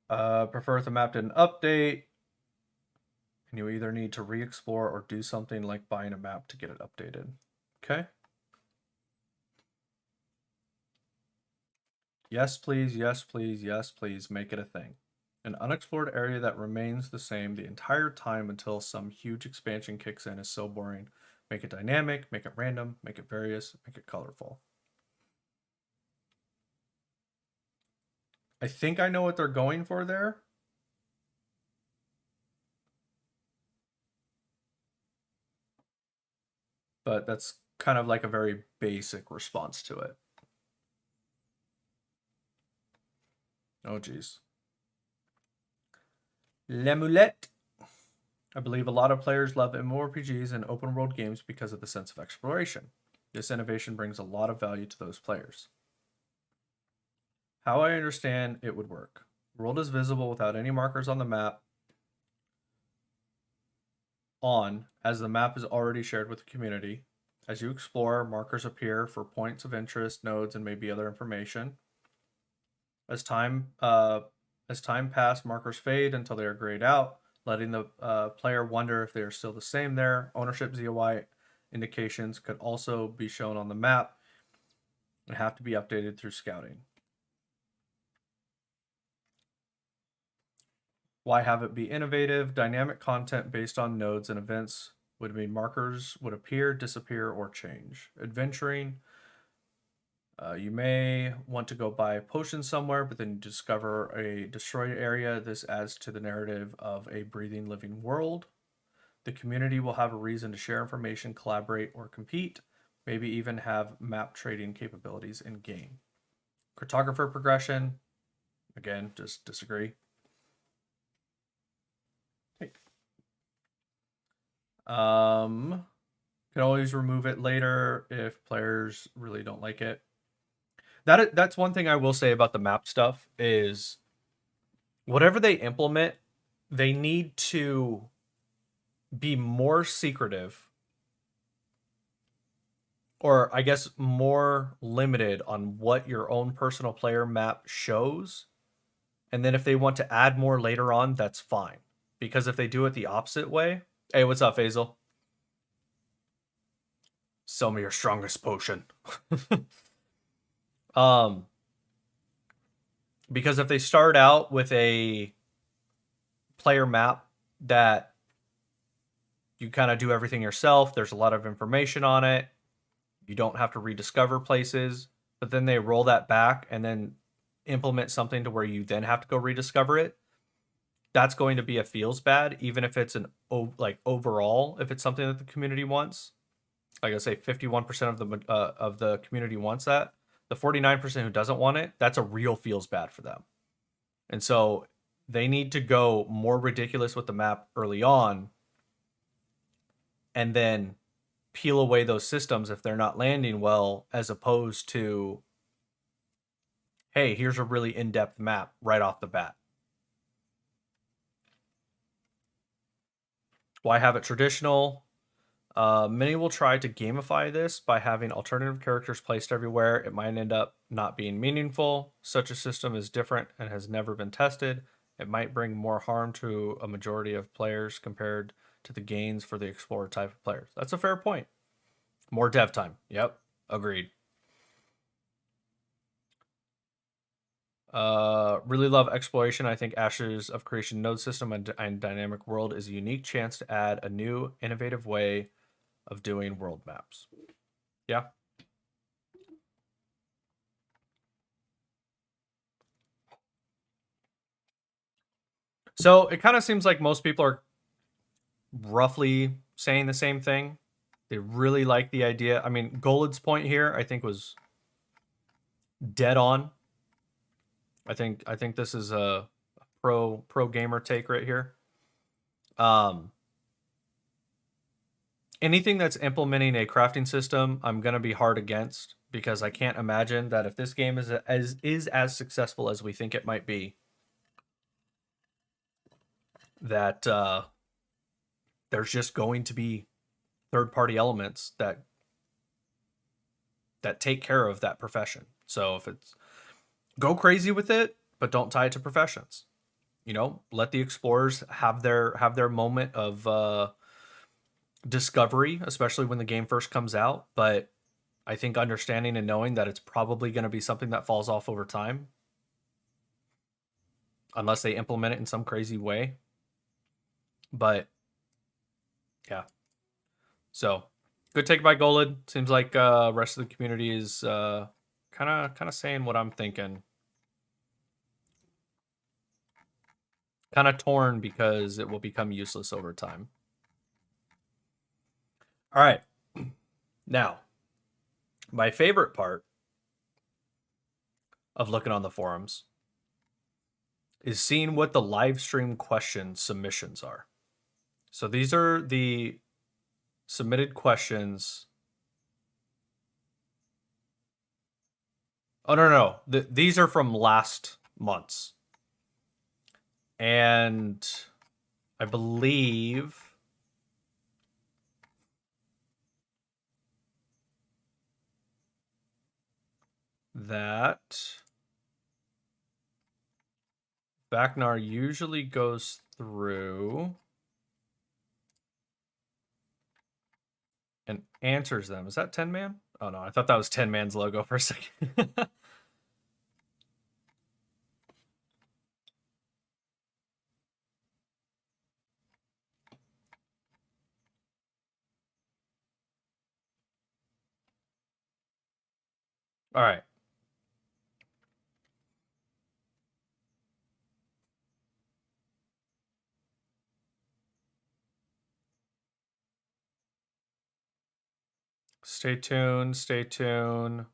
Prefer if the map didn't update. And you either need to re-explore or do something like buying a map to get it updated. Okay. Yes, please, yes, please, yes, please, make it a thing. An unexplored area that remains the same the entire time until some huge expansion kicks in is so boring. Make it dynamic, make it random, make it various, make it colorful. I think I know what they're going for there. But that's kind of like a very basic response to it. Oh, geez. L'Amulet. I believe a lot of players love MMORPGs and open world games because of the sense of exploration. This innovation brings a lot of value to those players. How I understand it would work. The world is visible without any markers on the map as the map is already shared with the community. As you explore, markers appear for points of interest, nodes, and maybe other information. As time passes, markers fade until they are grayed out, letting the player wonder if they are still the same there. Ownership ZOI indications could also be shown on the map and have to be updated through scouting. Why have it be innovative? Dynamic content based on nodes and events would mean markers would appear, disappear, or change. Adventuring. You may want to go buy potions somewhere, but then you discover a destroyed area. This adds to the narrative of a breathing, living world. The community will have a reason to share information, collaborate, or compete. Maybe even have map trading capabilities in game. Cartographer progression. Again, just disagree. Hey. Can always remove it later if players really don't like it. That's one thing I will say about the map stuff is whatever they implement, they need to be more secretive, or I guess more limited on what your own personal player map shows. And then if they want to add more later on, that's fine. Because if they do it the opposite way, hey, what's up, Faisal? Sell me your strongest potion. Because if they start out with a player map that you kind of do everything yourself, there's a lot of information on it, you don't have to rediscover places, but then they roll that back and then implement something to where you then have to go rediscover it, that's going to be a feels bad, even if it's an overall, if it's something that the community wants. Like I say, 51% of the community wants that. The 49% who doesn't want it, that's a real feels bad for them. And so they need to go more ridiculous with the map early on and then peel away those systems if they're not landing well, as opposed to, hey, here's a really in-depth map right off the bat. Why have it traditional? Many will try to gamify this by having alternative characters placed everywhere. It might end up not being meaningful. Such a system is different and has never been tested. It might bring more harm to a majority of players compared to the gains for the explorer type of players. That's a fair point. More dev time. Yep, agreed. Really love exploration. I think Ashes of Creation node system and dynamic world is a unique chance to add a new, innovative way of doing world maps. Yeah. So it kind of seems like most people are roughly saying the same thing. They really like the idea. I mean, Gold's point here, I think, was dead on. I think this is a pro gamer take right here. Anything that's implementing a crafting system, I'm going to be hard against. because I can't imagine that if this game is as successful as we think it might be, that there's just going to be third-party elements that take care of that profession. So if it's go crazy with it, but don't tie it to professions. You know, let the explorers have their moment of discovery, especially when the game first comes out. But I think understanding and knowing that it's probably going to be something that falls off over time, unless they implement it in some crazy way. But yeah, so good take by Golid. Seems like rest of the community is kind of saying what I'm thinking. Kind of torn because it will become useless over time. All right, now my favorite part of looking on the forums is seeing what the live stream question submissions are. So these are the submitted questions. Oh, no. These are from last month's. And I believe that Vaknar usually goes through and answers them. Is that 10 Man? Oh no, I thought that was 10 Man's logo for a second. All right. Stay tuned. Stay tuned.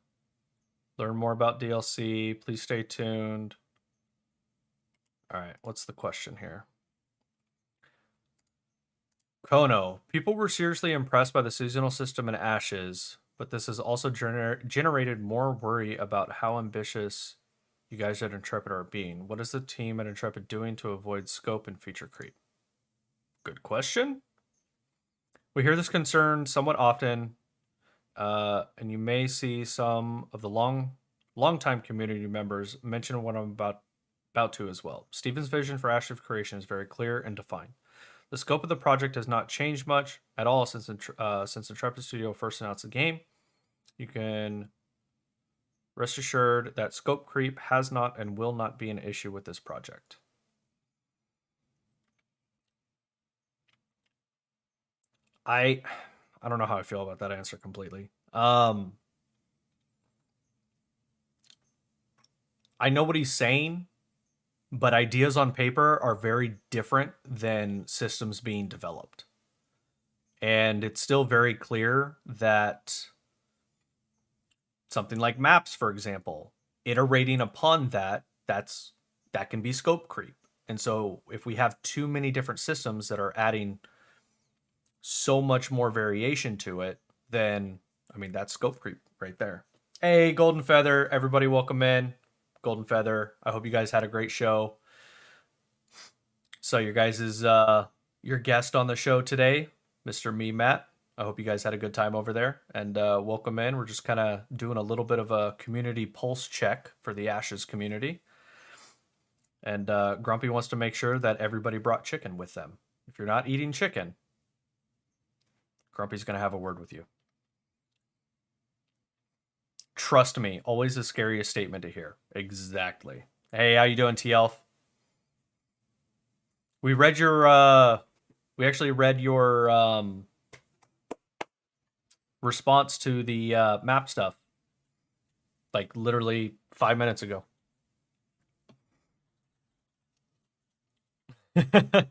Learn more about DLC. Please stay tuned. All right. What's the question here? Kono. People were seriously impressed by the seasonal system in Ashes, but this has also generated more worry about how ambitious you guys at Intrepid are being. What is the team at Intrepid doing to avoid scope and feature creep? Good question. We hear this concern somewhat often, and you may see some of the long-time community members mention what I'm about to as well. Steven's vision for Ashes of Creation is very clear and defined. The scope of the project has not changed much at all since Intrepid Studio first announced the game. You can rest assured that scope creep has not and will not be an issue with this project. I don't know how I feel about that answer completely. I know what he's saying, but ideas on paper are very different than systems being developed. And it's still very clear that something like maps, for example, iterating upon that can be scope creep. And so if we have too many different systems that are adding so much more variation to it, then I mean that's scope creep right there. Hey, Golden Feather, everybody welcome in. Golden Feather, I hope you guys had a great show. So your guys is your guest on the show today, Mr. Me Matt. I hope you guys had a good time over there, and welcome in. We're just kind of doing a little bit of a community pulse check for the Ashes community. And Grumpy wants to make sure that everybody brought chicken with them. If you're not eating chicken, Grumpy's going to have a word with you. Trust me, always the scariest statement to hear. Exactly. Hey, how you doing, T-Elf? We read your we actually read your response to the map stuff like literally 5 minutes ago.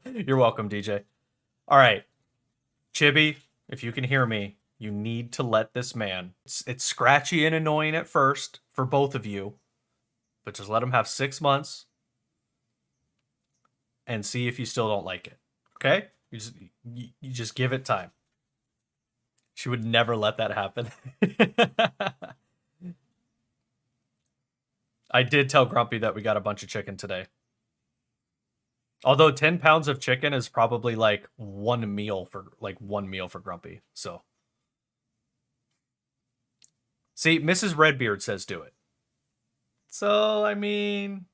You're welcome, DJ. All right, Chibi, if you can hear me, you need to let this man. It's scratchy and annoying at first for both of you, but just let him have 6 months and see if you still don't like it. Okay? You just give it time. She would never let that happen. I did tell Grumpy that we got a bunch of chicken today. Although 10 pounds of chicken is probably like one meal for Grumpy. So see, Mrs. Redbeard says do it. So I mean,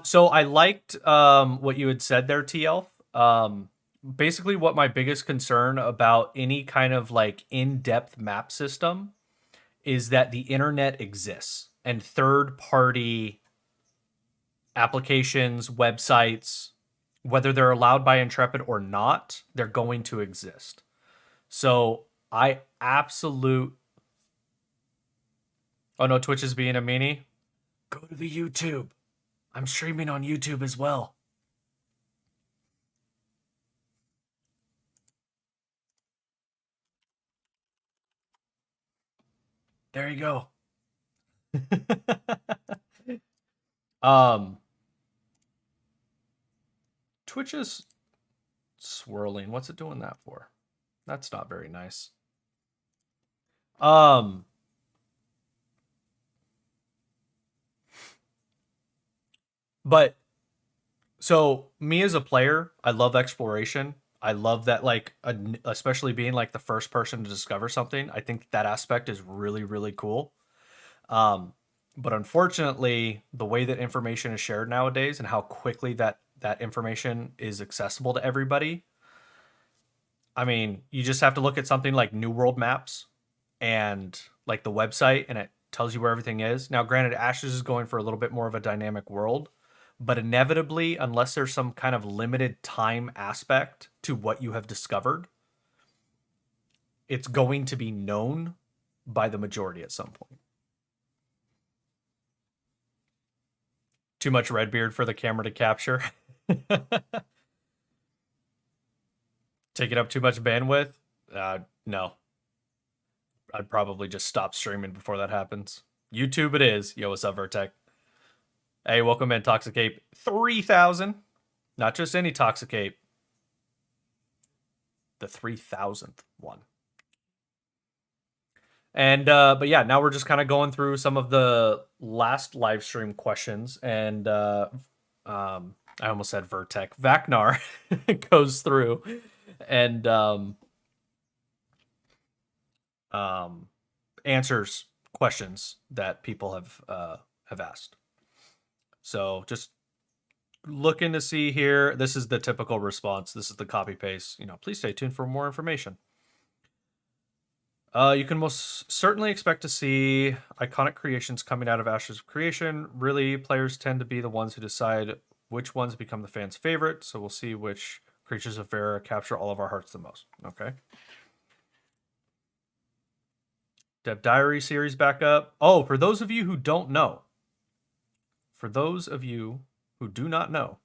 so I liked what you had said there, T Elf. Basically what my biggest concern about any kind of like in-depth map system is that the internet exists and third-party applications, websites, whether they're allowed by Intrepid or not, they're going to exist. So I absolute. Oh no, Twitch is being a meanie. Go to the YouTube. I'm streaming on YouTube as well. There you go. Twitch is swirling. What's it doing that for? That's not very nice. But so me as a player, I love exploration. I love that, like, especially being like the first person to discover something. I think that aspect is really, really cool. But unfortunately, the way that information is shared nowadays and how quickly that information is accessible to everybody. I mean, you just have to look at something like New World Maps and like the website, and it tells you where everything is. Now, granted, Ashes is going for a little bit more of a dynamic world, but inevitably, unless there's some kind of limited time aspect to what you have discovered, it's going to be known by the majority at some point. Too much Redbeard for the camera to capture. Taking up too much bandwidth? No. I'd probably just stop streaming before that happens. YouTube it is. Yo, what's up, Vertec? Hey, welcome in, Toxicape 3000. Not just any Toxicape. The 3000th one. And but yeah, now we're just kind of going through some of the last live stream questions, and I almost said Vertec. Vacnar goes through and answers questions that people have asked. So just looking to see here. This is the typical response. This is the copy paste. Please stay tuned for more information. You can most certainly expect to see iconic creations coming out of Ashes of Creation. Really, players tend to be the ones who decide which ones become the fans' favorite. So we'll see which creatures of Vera capture all of our hearts the most. Okay. Dev Diary series back up. Oh, for those of you who don't know. For those of you who do not know.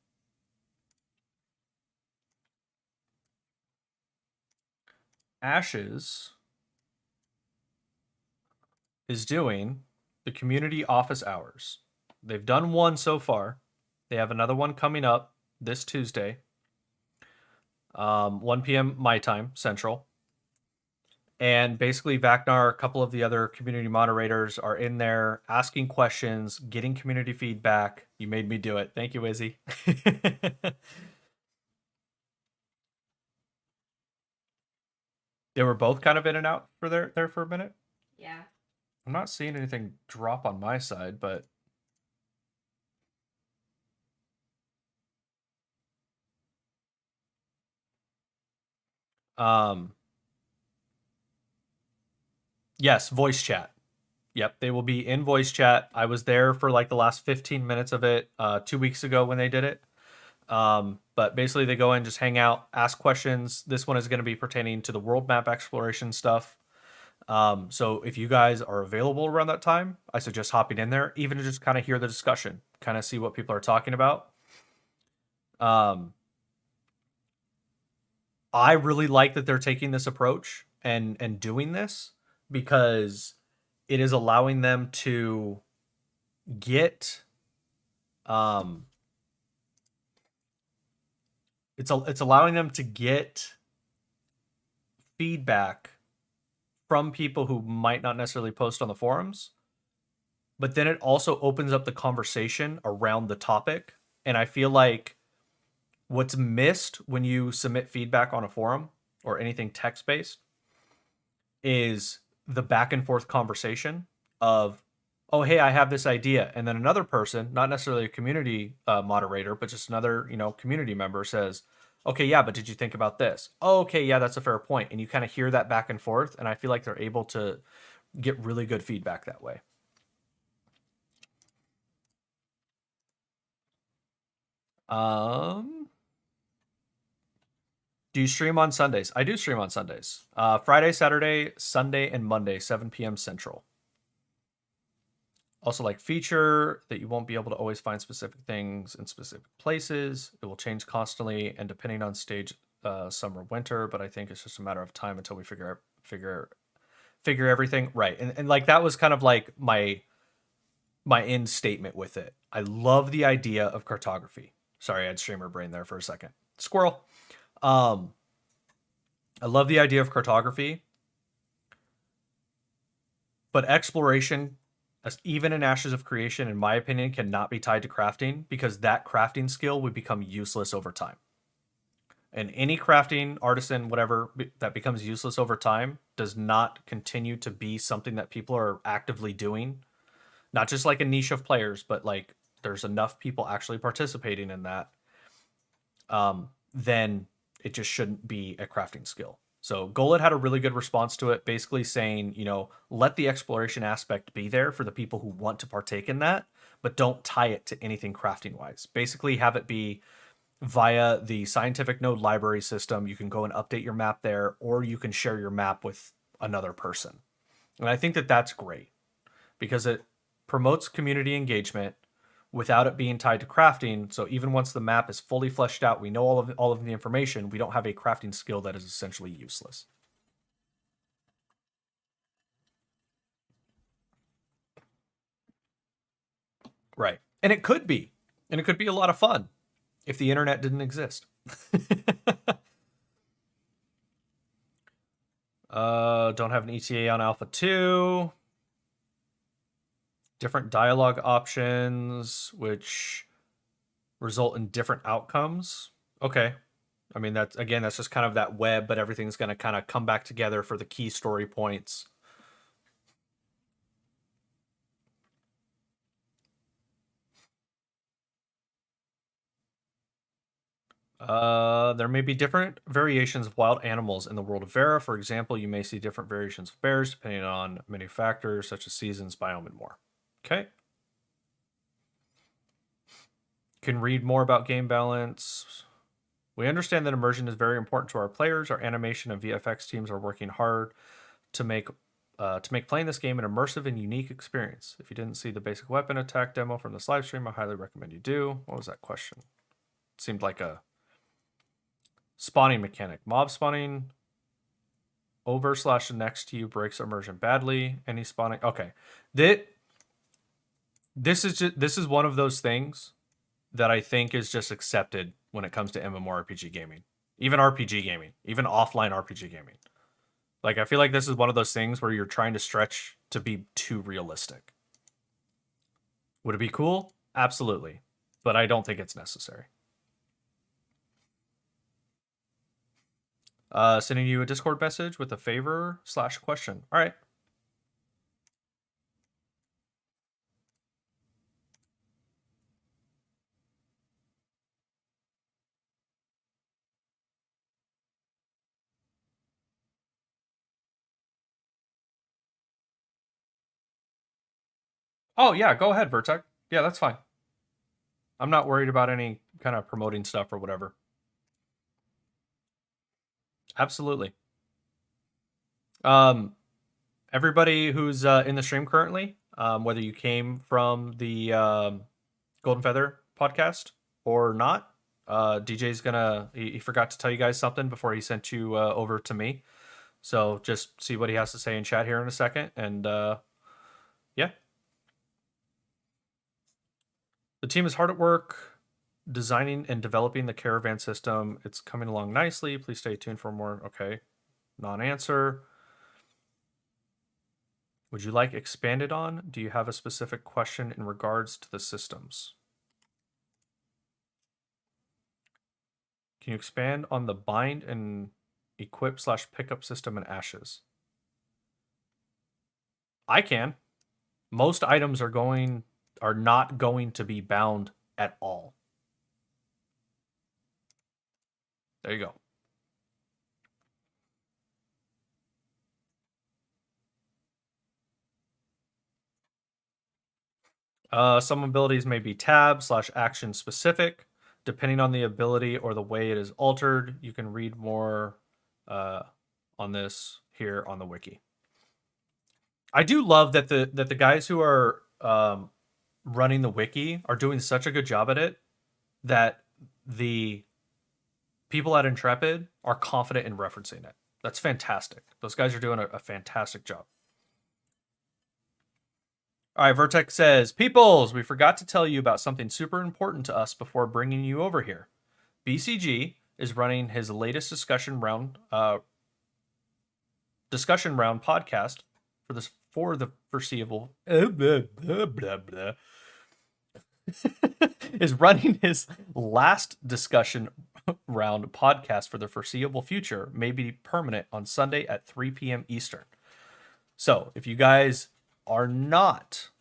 Ashes is doing the community office hours. They've done one so far. They have another one coming up this Tuesday. 1 p.m. my time, Central. And basically, Vacnar, a couple of the other community moderators are in there asking questions, getting community feedback. You made me do it. Thank you, Izzy. They were both kind of in and out for there for a minute. Yeah. I'm not seeing anything drop on my side, but yes, voice chat. Yep, they will be in voice chat. I was there for like the last 15 minutes of it 2 weeks ago when they did it. But basically they go in, just hang out, ask questions. This one is going to be pertaining to the world map exploration stuff. So if you guys are available around that time, I suggest hopping in there, even to just kind of hear the discussion, kind of see what people are talking about. I really like that they're taking this approach and doing this, because it is allowing them to get it's allowing them to get feedback from people who might not necessarily post on the forums, but then it also opens up the conversation around the topic. And I feel like what's missed when you submit feedback on a forum or anything text-based is the back and forth conversation of, oh, hey, I have this idea. And then another person, not necessarily a community moderator, but just another, community member says, okay, yeah, but did you think about this? Oh, okay, yeah, that's a fair point. And you kind of hear that back and forth. And I feel like they're able to get really good feedback that way. Do you stream on Sundays? I do stream on Sundays. Friday, Saturday, Sunday, and Monday, 7 p.m. Central. Also, like feature that you won't be able to always find specific things in specific places. It will change constantly and depending on stage, summer, winter. But I think it's just a matter of time until we figure everything right. And like that was kind of like my end statement with it. I love the idea of cartography. Sorry, I had streamer brain there for a second. Squirrel. I love the idea of cartography, but exploration, even in Ashes of Creation, in my opinion, cannot be tied to crafting because that crafting skill would become useless over time. And any crafting artisan, whatever, that becomes useless over time does not continue to be something that people are actively doing. Not just like a niche of players, but like there's enough people actually participating in that. Then it just shouldn't be a crafting skill. So Goled had a really good response to it, basically saying, let the exploration aspect be there for the people who want to partake in that, but don't tie it to anything crafting wise. Basically have it be via the scientific node library system. You can go and update your map there, or you can share your map with another person. And I think that that's great because it promotes community engagement without it being tied to crafting. So even once the map is fully fleshed out, we know all of the information, we don't have a crafting skill that is essentially useless. Right. And it could be. And it could be a lot of fun if the internet didn't exist. Don't have an ETA on Alpha 2. Different dialogue options, which result in different outcomes. Okay. I mean, that's just kind of that web, but everything's going to kind of come back together for the key story points. There may be different variations of wild animals in the world of Vera. For example, you may see different variations of bears depending on many factors such as seasons, biome, and more. Okay. Can read more about game balance. We understand that immersion is very important to our players. Our animation and VFX teams are working hard to make playing this game an immersive and unique experience. If you didn't see the basic weapon attack demo from this live stream, I highly recommend you do. What was that question? It seemed like a spawning mechanic. Mob spawning over / next to you breaks immersion badly. Any spawning. Okay. This is one of those things that I think is just accepted when it comes to MMORPG gaming. Even RPG gaming. Even offline RPG gaming. Like, I feel like this is one of those things where you're trying to stretch to be too realistic. Would it be cool? Absolutely. But I don't think it's necessary. Sending you a Discord message with a favor / question. All right. Oh, yeah, go ahead, Vertec. Yeah, that's fine. I'm not worried about any kind of promoting stuff or whatever. Absolutely. Everybody who's in the stream currently, whether you came from the Golden Feather podcast or not, DJ's gonna, he forgot to tell you guys something before he sent you over to me. So just see what he has to say in chat here in a second. And yeah. The team is hard at work. designing and developing the caravan system. It's coming along nicely. Please stay tuned for more. Okay. Non-answer. Would you like expanded on? Do you have a specific question in regards to the systems? Can you expand on the bind and equip / pickup system in Ashes? I can. Most items are not going to be bound at all. There you go. Some abilities may be tab / action specific. Depending on the ability or the way it is altered, you can read more on this here on the wiki. I do love that the guys who are running the wiki are doing such a good job at it that the people at Intrepid are confident in referencing it. That's fantastic. Those guys are doing a fantastic job. All right, Vertex says, Peoples, we forgot to tell you about something super important to us before bringing you over here. BCG is running his latest discussion round podcast for the foreseeable is running his last discussion round podcast for the foreseeable future, maybe permanent, on Sunday at 3 p.m. Eastern. So if you guys are not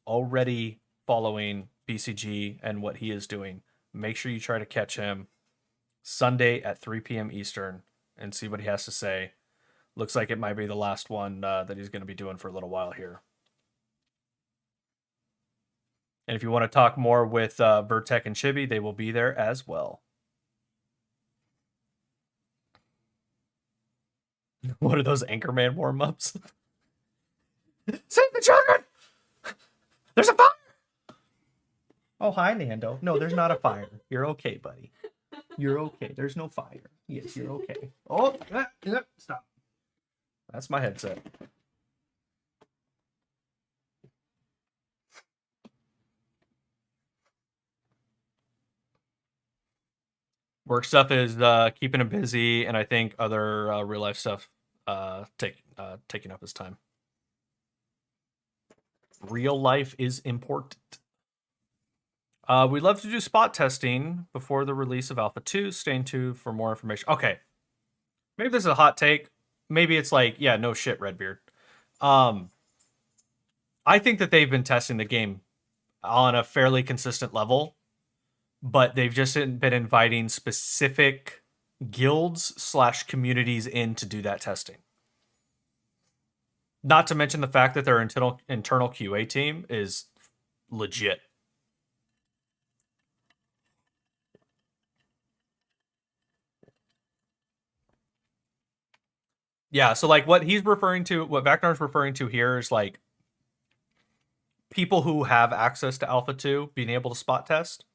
already following BCG and what he is doing, make sure you try to catch him Sunday at 3 p.m. Eastern and see what he has to say. Looks like it might be the last one that he's going to be doing for a little while here. And if you want to talk more with Vertec and Chibi, they will be there as well. What are those Anchorman warm-ups? Save the children! There's a fire! Oh, hi, Nando. No, there's not a fire. You're okay, buddy. You're okay. There's no fire. Yes, you're okay. Oh, stop. That's my headset. Work stuff is keeping him busy, and I think other real life stuff taking up his time. Real life is important. We'd love to do spot testing before the release of Alpha 2. Stay tuned for more information. Okay. Maybe this is a hot take. Maybe it's like, yeah, no shit, Redbeard. I think that they've been testing the game on a fairly consistent level, but they've just been inviting specific guilds / communities in to do that testing. Not to mention the fact that their internal QA team is legit. Yeah, so like what he's referring to, what Vacnar's referring to here is like people who have access to Alpha 2 being able to spot test.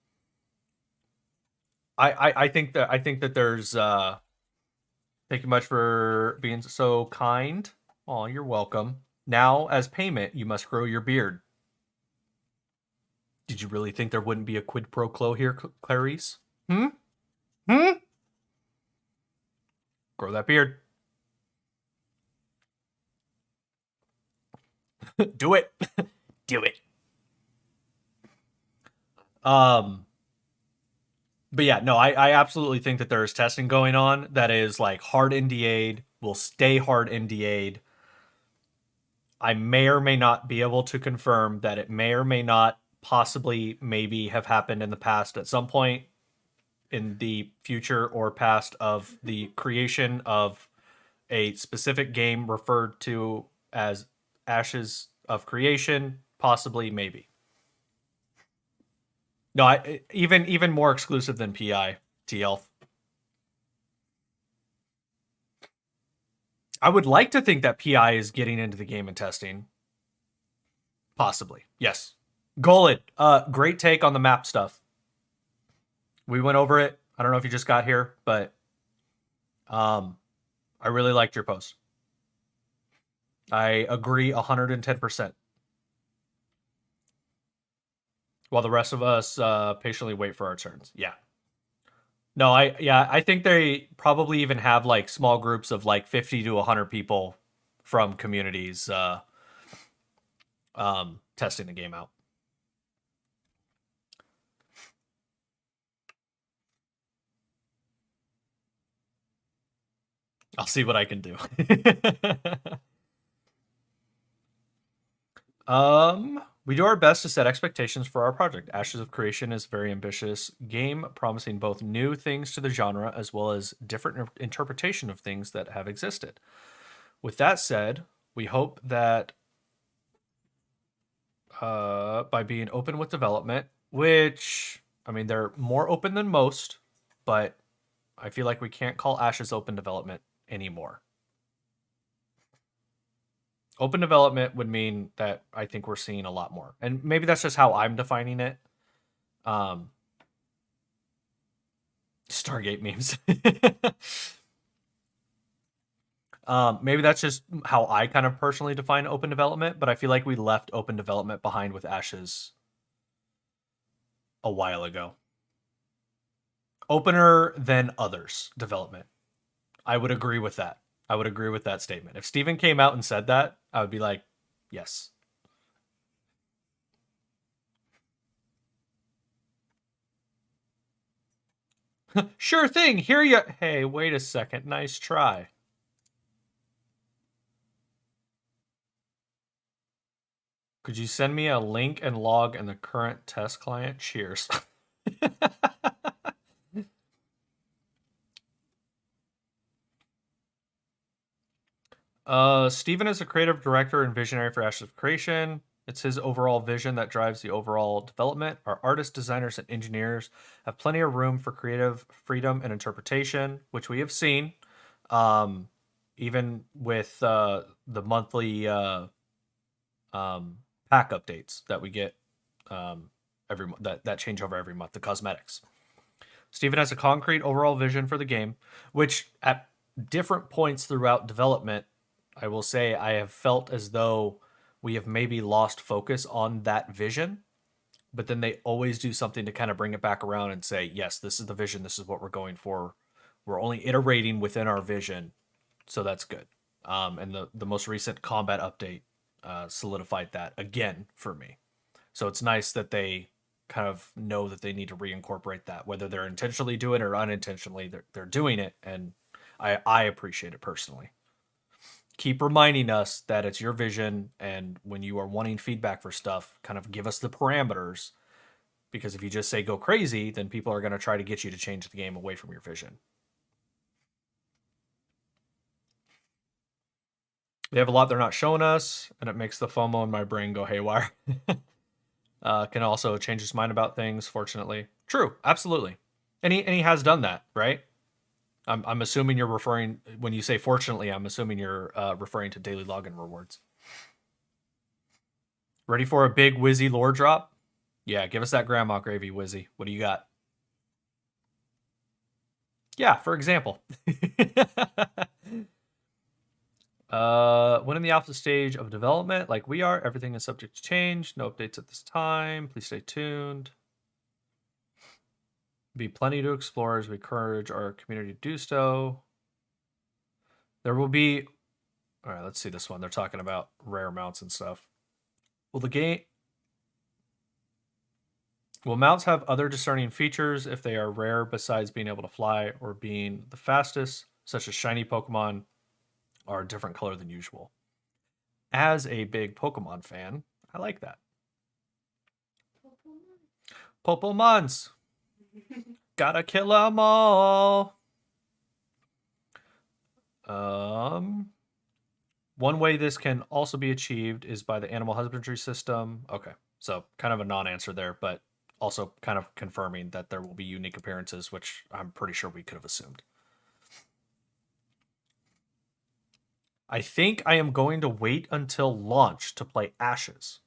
I think that there's thank you much for being so kind. Oh, you're welcome. Now, as payment, you must grow your beard. Did you really think there wouldn't be a quid pro quo here, Clarice? Grow that beard. Do it. Do it. But yeah, no, I absolutely think that there is testing going on that is like hard NDA'd, will stay hard NDA'd. I may or may not be able to confirm that it may or may not possibly maybe have happened in the past at some point in the future or past of the creation of a specific game referred to as Ashes of Creation, possibly, maybe. No, even more exclusive than PI, T-Elf. I would like to think that PI is getting into the game and testing. Possibly, yes. Golid, great take on the map stuff. We went over it. I don't know if you just got here, but I really liked your post. I agree 110%. while the rest of us patiently wait for our turns. Yeah. No, I think they probably even have like small groups of like 50 to 100 people from communities testing the game out. I'll see what I can do. We do our best to set expectations for our project. Ashes of Creation is a very ambitious game, promising both new things to the genre as well as different interpretation of things that have existed. With that said, we hope that by being open with development, which, I mean, they're more open than most, but I feel like we can't call Ashes open development anymore. Open development would mean that I think we're seeing a lot more. And maybe that's just how I'm defining it. Stargate memes. Maybe that's just how I kind of personally define open development, but I feel like we left open development behind with Ashes a while ago. Opener than others development. I would agree with that. I would agree with that statement. If Steven came out and said that, I would be like, yes. Sure thing. Here you. Hey, wait a second. Nice try. Could you send me a link and log in the current test client? Cheers. Steven is a creative director and visionary for Ashes of Creation. It's his overall vision that drives the overall development. Our artists, designers, and engineers have plenty of room for creative freedom and interpretation, which we have seen, even with the monthly pack updates that we get every that change over every month. The cosmetics. Steven has a concrete overall vision for the game, which at different points throughout development, I will say I have felt as though we have maybe lost focus on that vision, but then they always do something to kind of bring it back around and say, yes, this is the vision. This is what we're going for. We're only iterating within our vision. So that's good. And the most recent combat update solidified that again for me. So it's nice that they kind of know that they need to reincorporate that, whether they're intentionally doing it or unintentionally, they're doing it. And I appreciate it personally. Keep reminding us that it's your vision, and when you are wanting feedback for stuff, kind of give us the parameters, because if you just say go crazy, then people are going to try to get you to change the game away from your vision. They have a lot they're not showing us, and it makes the FOMO in my brain go haywire. Can also change his mind about things, fortunately. True, absolutely. And he has done that, right? I'm assuming you're referring, when you say fortunately, I'm assuming you're referring to daily login rewards. Ready for a big Wizzy lore drop? Yeah, give us that grandma gravy, Wizzy. What do you got? Yeah, for example. When in the alpha stage of development, like we are, everything is subject to change. No updates at this time. Please stay tuned. Be plenty to explore as we encourage our community to do so. There will be... All right, let's see this one. They're talking about rare mounts and stuff. Will mounts have other discerning features if they are rare besides being able to fly or being the fastest, such as shiny Pokemon are a different color than usual? As a big Pokemon fan, I like that. Popomons! Gotta kill them all! One way this can also be achieved is by the animal husbandry system. Okay, so kind of a non-answer there, but also kind of confirming that there will be unique appearances, which I'm pretty sure we could have assumed. I think I am going to wait until launch to play Ashes.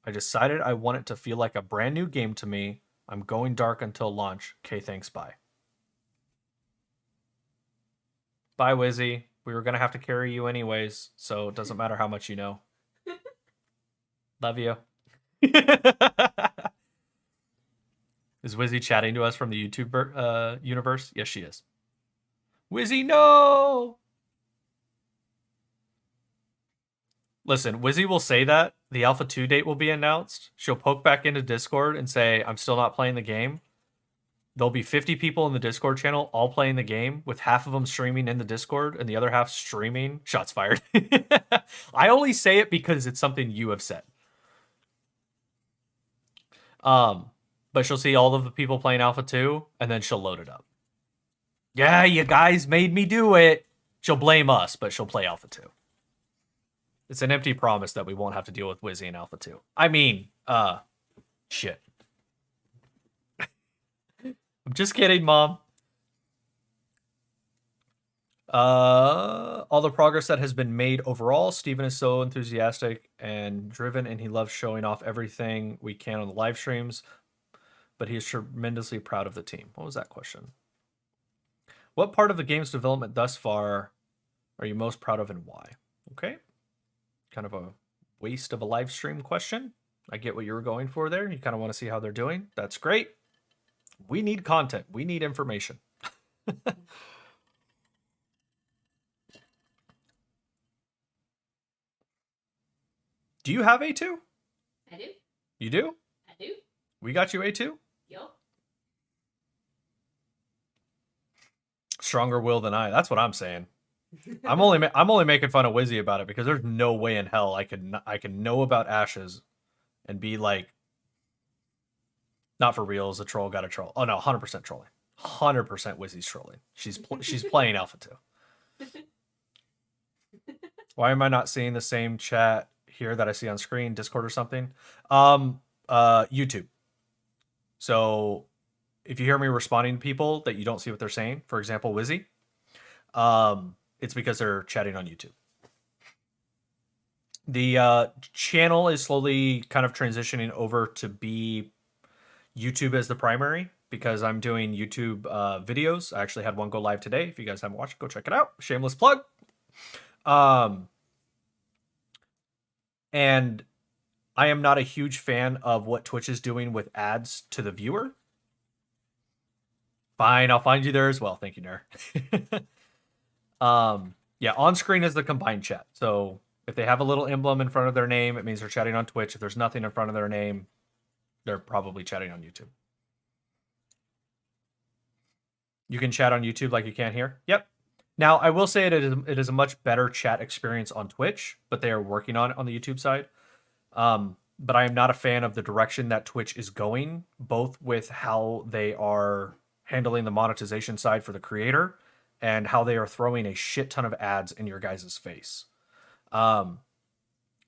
I decided I want it to feel like a brand new game to me. I'm going dark until launch. Okay, thanks, bye. Bye, Wizzy. We were going to have to carry you anyways, so it doesn't matter how much you know. Love you. Is Wizzy chatting to us from the YouTube universe? Yes, she is. Wizzy, no! Listen, Wizzy will say that. The Alpha 2 date will be announced. She'll poke back into Discord and say, I'm still not playing the game. There'll be 50 people in the Discord channel all playing the game, with half of them streaming in the Discord and the other half streaming. Shots fired. I only say it because it's something you have said. But she'll see all of the people playing Alpha 2, and then she'll load it up. Yeah, you guys made me do it. She'll blame us, but she'll play Alpha 2. It's an empty promise that we won't have to deal with Wizzy in Alpha 2. I mean, shit. I'm just kidding, Mom. All the progress that has been made overall. Steven is so enthusiastic and driven, and he loves showing off everything we can on the live streams. But he is tremendously proud of the team. What was that question? What part of the game's development thus far are you most proud of, and why? Okay. Kind of a waste of a live stream question. I get what you were going for there. You kind of want to see how they're doing. That's great. We need content. We need information. Do you have A2? I do. You do? I do. We got you A2? Yup. Stronger will than I. That's what I'm saying. I'm only making fun of Wizzy about it because there's no way in hell I can know about Ashes and be like, not for real, is a troll got a troll. Oh no, 100% trolling. 100% Wizzy's trolling. She's playing Alpha 2. Why am I not seeing the same chat here that I see on screen, Discord or something? YouTube. So if you hear me responding to people that you don't see what they're saying, for example, Wizzy, it's because they're chatting on YouTube. The channel is slowly kind of transitioning over to be YouTube as the primary because I'm doing YouTube videos. I actually had one go live today. If you guys haven't watched it, go check it out. Shameless plug. And I am not a huge fan of what Twitch is doing with ads to the viewer. Fine, I'll find you there as well. Thank you, Nair. Yeah, on screen is the combined chat. So if they have a little emblem in front of their name, it means they're chatting on Twitch. If there's nothing in front of their name, they're probably chatting on YouTube. You can chat on YouTube like you can here. Yep. Now, I will say it is a much better chat experience on Twitch, but they are working on it on the YouTube side. But I am not a fan of the direction that Twitch is going, both with how they are handling the monetization side for the creator and how they are throwing a shit ton of ads in your guys' face.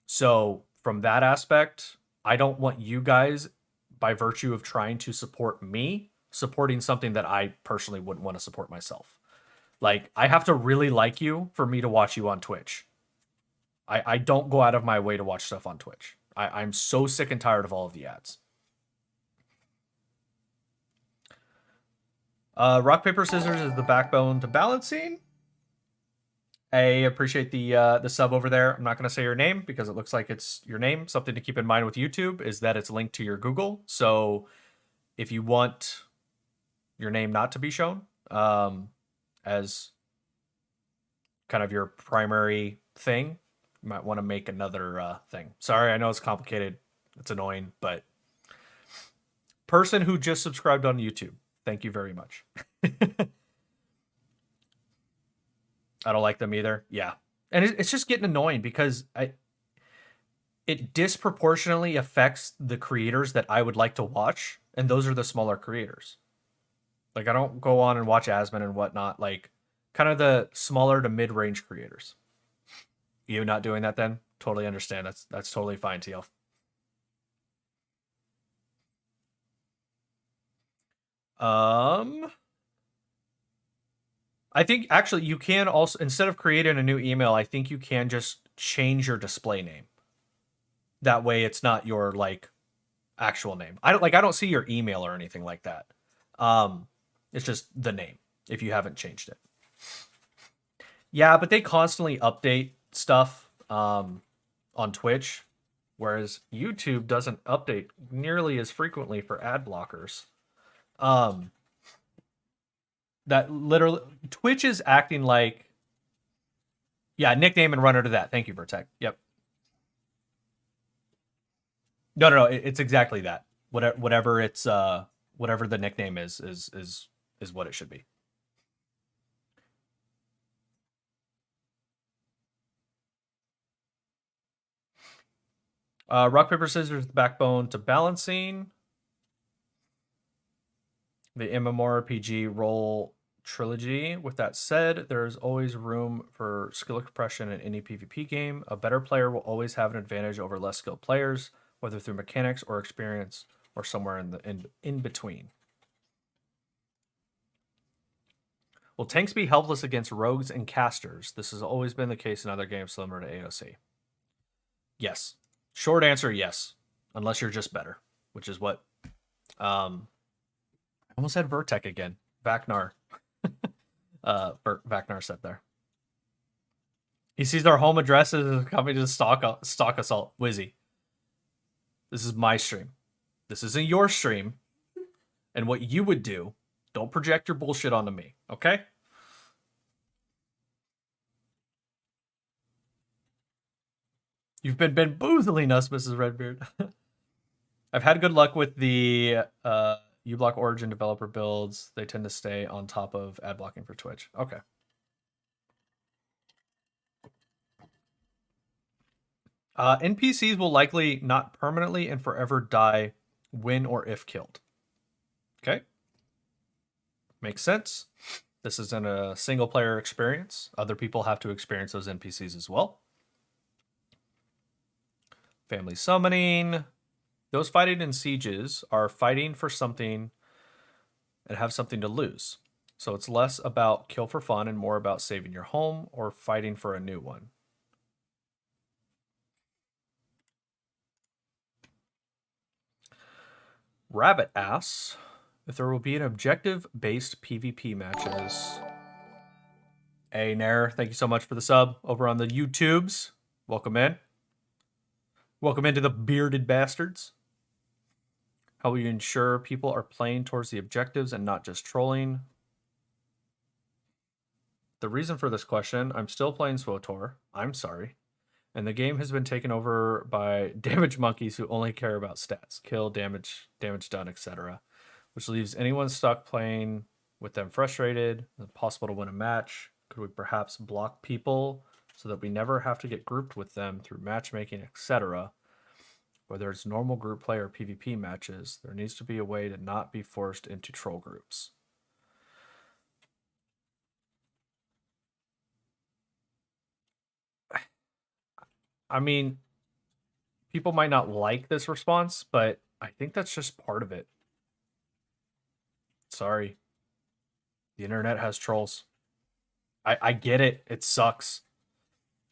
So from that aspect, I don't want you guys, by virtue of trying to support me, supporting something that I personally wouldn't want to support myself. Like, I have to really like you for me to watch you on Twitch. I don't go out of my way to watch stuff on Twitch. I'm so sick and tired of all of the ads. Rock, paper, scissors is the backbone to balancing. I appreciate the sub over there. I'm not going to say your name because it looks like it's your name. Something to keep in mind with YouTube is that it's linked to your Google. So if you want your name not to be shown as kind of your primary thing, you might want to make another thing. Sorry, I know it's complicated. It's annoying, but person who just subscribed on YouTube, thank you very much. I don't like them either. Yeah. And it's just getting annoying because it disproportionately affects the creators that I would like to watch. And those are the smaller creators. Like, I don't go on and watch Asmon and whatnot. Like, kind of the smaller to mid-range creators. You not doing that then? Totally understand. That's totally fine, TL. I think actually you can also, instead of creating a new email, I think you can just change your display name. That way it's not your like actual name. I don't see your email or anything like that. It's just the name if you haven't changed it. Yeah, but they constantly update stuff on Twitch, whereas YouTube doesn't update nearly as frequently for ad blockers. That literally Twitch is acting like, yeah, nickname and runner to that. Thank you, Vertec. Yep. No. It's exactly that. Whatever it's whatever the nickname is what it should be. Rock, paper, scissors, the backbone to balancing. The MMORPG role trilogy. With that said, there's always room for skill compression in any PvP game. A better player will always have an advantage over less skilled players, whether through mechanics or experience or somewhere in between. Will tanks be helpless against rogues and casters? This has always been the case in other games similar to AoC. Yes. Short answer, yes. Unless you're just better, which is what I almost said Vertec again. Vacnar. Vacnar said there. He sees our home addresses and is coming to stock assault. Wizzy. This is my stream. This isn't your stream. And what you would do, don't project your bullshit onto me, okay? You've been bamboozling us, Mrs. Redbeard. I've had good luck with the uBlock Origin developer builds. They tend to stay on top of ad blocking for Twitch. Okay. NPCs will likely not permanently and forever die when or if killed. Okay. Makes sense. This isn't a single player experience. Other people have to experience those NPCs as well. Family summoning. Those fighting in sieges are fighting for something and have something to lose. So it's less about kill for fun and more about saving your home or fighting for a new one. Rabbit asks if there will be an objective-based PvP matches. Hey, Nair, thank you so much for the sub over on the YouTubes. Welcome in. Welcome into the bearded bastards. How will you ensure people are playing towards the objectives and not just trolling? The reason for this question, I'm still playing SWOTOR. I'm sorry. And the game has been taken over by damage monkeys who only care about stats, kill, damage done, etc. Which leaves anyone stuck playing with them frustrated, impossible to win a match. Could we perhaps block people so that we never have to get grouped with them through matchmaking, etc.? Whether it's normal group play or PvP matches, there needs to be a way to not be forced into troll groups. I mean, people might not like this response, but I think that's just part of it. Sorry. The internet has trolls. I get it. It sucks.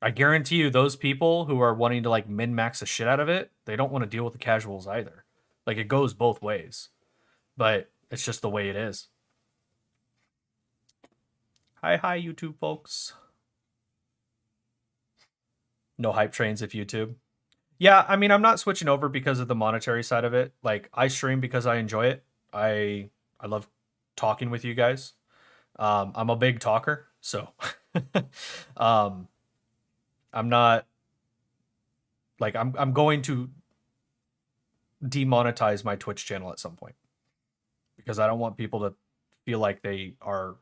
I guarantee you those people who are wanting to like min-max the shit out of it, they don't want to deal with the casuals either. Like it goes both ways. But it's just the way it is. Hi, YouTube folks. No hype trains if YouTube. Yeah, I mean, I'm not switching over because of the monetary side of it. Like I stream because I enjoy it. I love talking with you guys. I'm a big talker, so I'm not like I'm going to demonetize my Twitch channel at some point because I don't want people to feel like they are.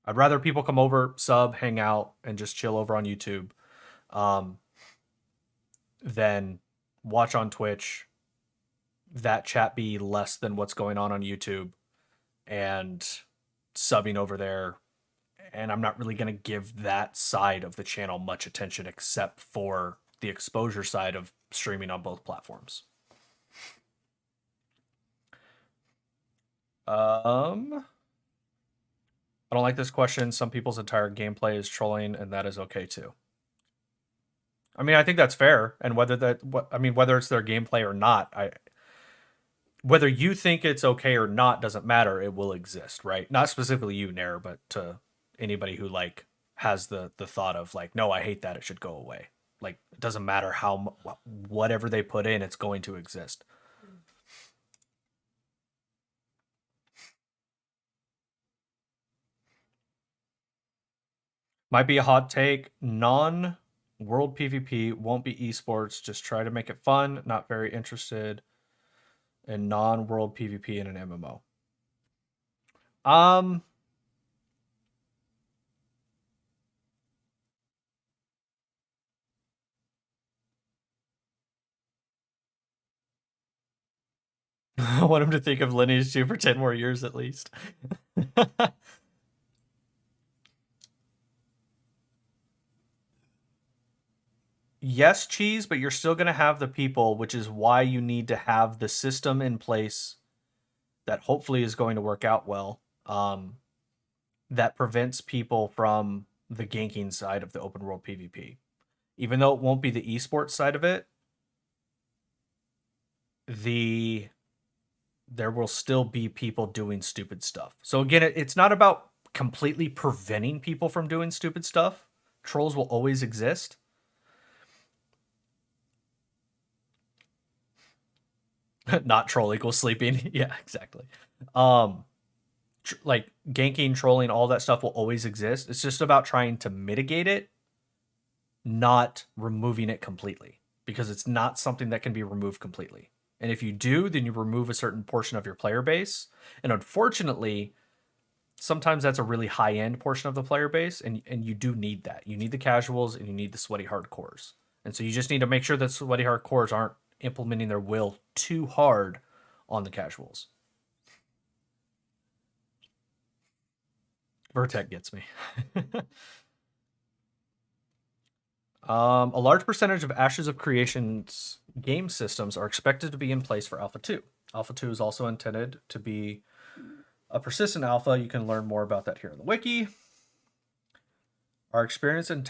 I'd rather people come over, sub, hang out, and just chill over on YouTube, than watch on Twitch. That chat be less than what's going on YouTube, and subbing over there. And I'm not really going to give that side of the channel much attention except for the exposure side of streaming on both platforms. I don't like this question. Some people's entire gameplay is trolling, and that is okay too. I mean, I think that's fair. And whether it's their gameplay or not, whether you think it's okay or not doesn't matter. It will exist, right? Not specifically you, Nair, but to anybody who like has the thought of like, no, I hate that, it should go away. Like it doesn't matter how whatever they put in, it's going to exist. Might be a hot take. Non-world PvP won't be esports. Just try to make it fun. Not very interested in non-world PvP in an MMO. I want him to think of Lineage 2 for 10 more years at least. Yes, Cheese, but you're still going to have the people, which is why you need to have the system in place that hopefully is going to work out well, that prevents people from the ganking side of the open world PvP. Even though it won't be the esports side of it, there will still be people doing stupid stuff. So again, it's not about completely preventing people from doing stupid stuff. Trolls will always exist. Not troll equals sleeping. Yeah, exactly. Like ganking, trolling, all that stuff will always exist. It's just about trying to mitigate it, not removing it completely, because it's not something that can be removed completely. And if you do, then you remove a certain portion of your player base. And unfortunately, sometimes that's a really high-end portion of the player base, and you do need that. You need the casuals and you need the sweaty hardcores. And so you just need to make sure that sweaty hardcores aren't implementing their will too hard on the casuals. Vertec gets me. A large percentage of Ashes of Creation's game systems are expected to be in place for Alpha 2. Alpha 2 is also intended to be a persistent alpha. You can learn more about that here in the wiki. Our experienced and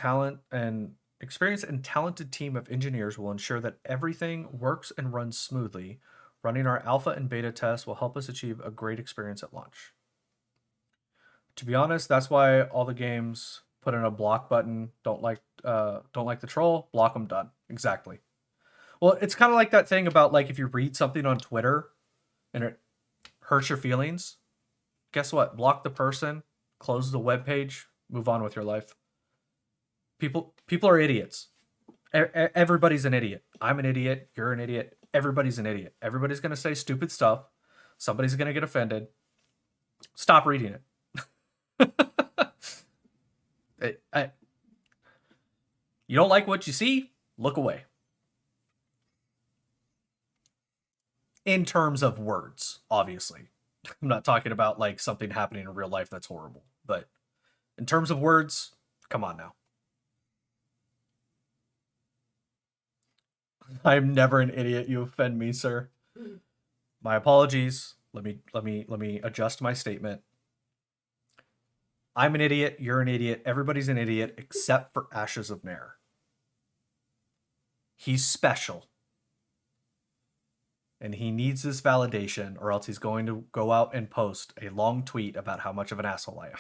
talented team of engineers will ensure that everything works and runs smoothly. Running our alpha and beta tests will help us achieve a great experience at launch. To be honest, that's why all the games put in a block button. Don't like the troll, block them, done. Exactly. Well, it's kind of like that thing about, like, if you read something on Twitter and it hurts your feelings, guess what? Block the person, close the web page, move on with your life. People are idiots. Everybody's an idiot. I'm an idiot. You're an idiot. Everybody's an idiot. Everybody's going to say stupid stuff. Somebody's going to get offended. Stop reading it. You don't like what you see? Look away. In terms of words, obviously. I'm not talking about like something happening in real life that's horrible. But in terms of words, come on now. I'm never an idiot. You offend me, sir. My apologies. Let me adjust my statement. I'm an idiot. You're an idiot. Everybody's an idiot except for Ashes of Nair. He's special. And he needs this validation, or else he's going to go out and post a long tweet about how much of an asshole I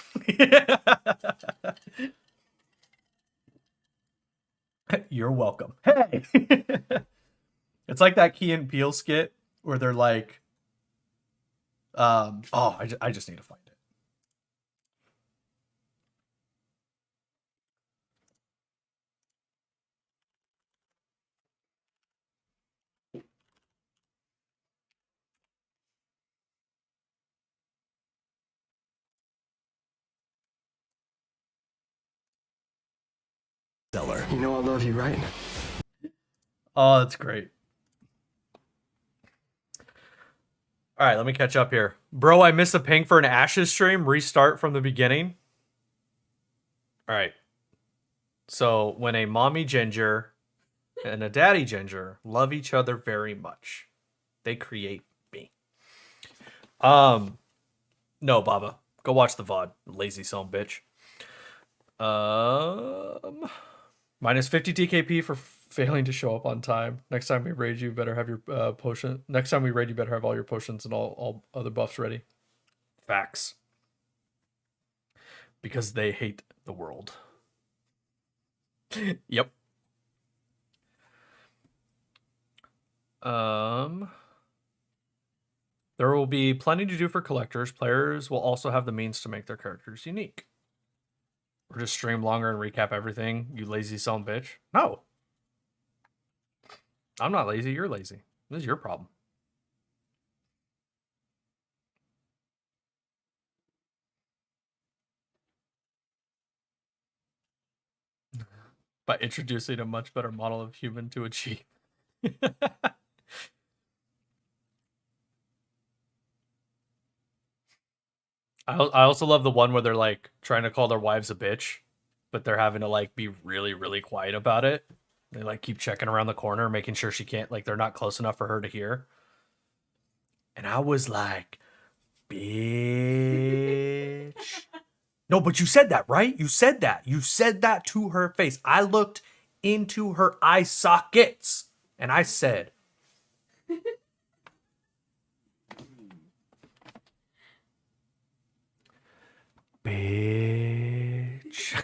am. You're welcome. Hey! It's like that Key and Peele skit where they're like, I just need to find it. Stellar. You know I love you, right? Oh, that's great. All right, let me catch up here. Bro, I missed a ping for an Ashes stream. Restart from the beginning. All right. So when a mommy ginger and a daddy ginger love each other very much, they create me. No, Baba. Go watch the VOD, lazy son bitch. Minus 50 TKP for failing to show up on time. Next time we raid you, better have your potion. Next time we raid you, better have all your potions and all other buffs ready. Facts. Because they hate the world. Yep. There will be plenty to do for collectors. Players will also have the means to make their characters unique. Or just stream longer and recap everything, you lazy son of a bitch. No. I'm not lazy, you're lazy. This is your problem. By introducing a much better model of human to achieve. I also love the one where they're like trying to call their wives a bitch, but they're having to like be really, really quiet about it. They like keep checking around the corner, making sure she can't, like they're not close enough for her to hear. And I was like, bitch. No, but you said that, right? You said that. You said that to her face. I looked into her eye sockets and I said, bitch.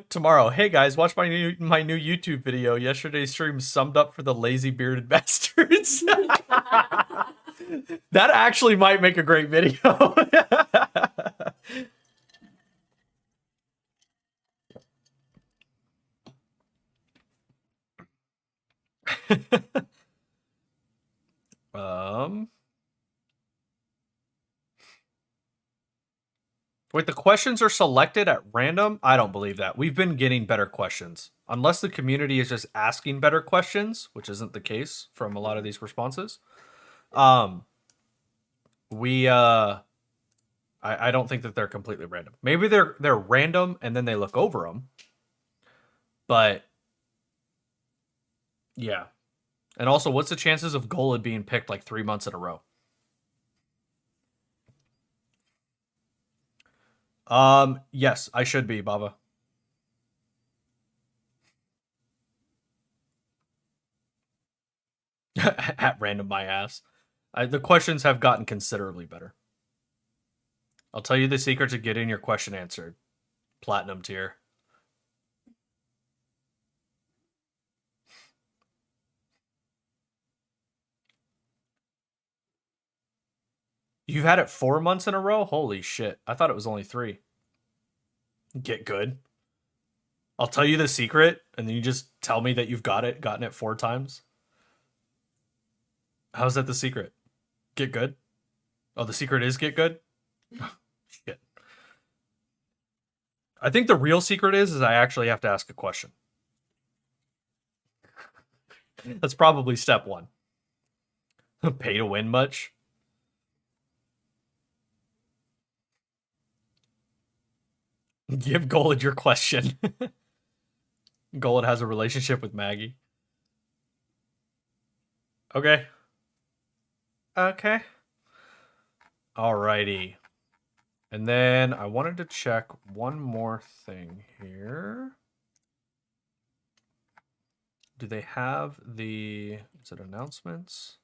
Tomorrow, hey guys, watch my new YouTube video. Yesterday's stream summed up for the lazy bearded bastards. That actually might make a great video. Wait, the questions are selected at random? I don't believe that. We've been getting better questions. Unless the community is just asking better questions, which isn't the case from a lot of these responses. I don't think that they're completely random. Maybe they're random and then they look over them. But yeah. And also, what's the chances of Golid being picked like 3 months in a row? Yes, I should be, Baba. At random, my ass. The questions have gotten considerably better. I'll tell you the secret to getting your question answered. Platinum tier. You've had it 4 months in a row? Holy shit. I thought it was only 3. Get good. I'll tell you the secret, and then you just tell me that you've gotten it 4 times. How's that the secret? Get good? Oh, the secret is get good? Shit. I think the real secret is I actually have to ask a question. That's probably step 1. Pay to win much? Give Golid your question. Golid has a relationship with Maggie. Okay. Okay. Alrighty. And then I wanted to check one more thing here. Do they have the... Is it announcements?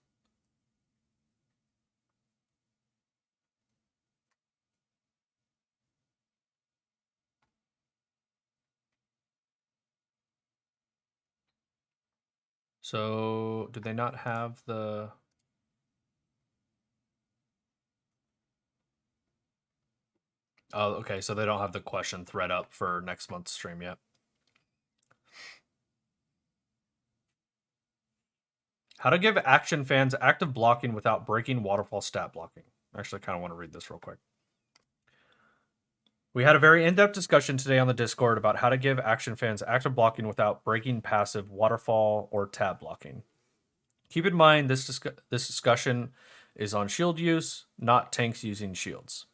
So, do they not have the... Oh, okay, so they don't have the question thread up for next month's stream yet. How to give action fans active blocking without breaking waterfall stat blocking. Actually, I kind of want to read this real quick. We had a very in-depth discussion today on the Discord about how to give action fans active blocking without breaking passive waterfall or tab blocking. Keep in mind this discussion is on shield use, not tanks using shields.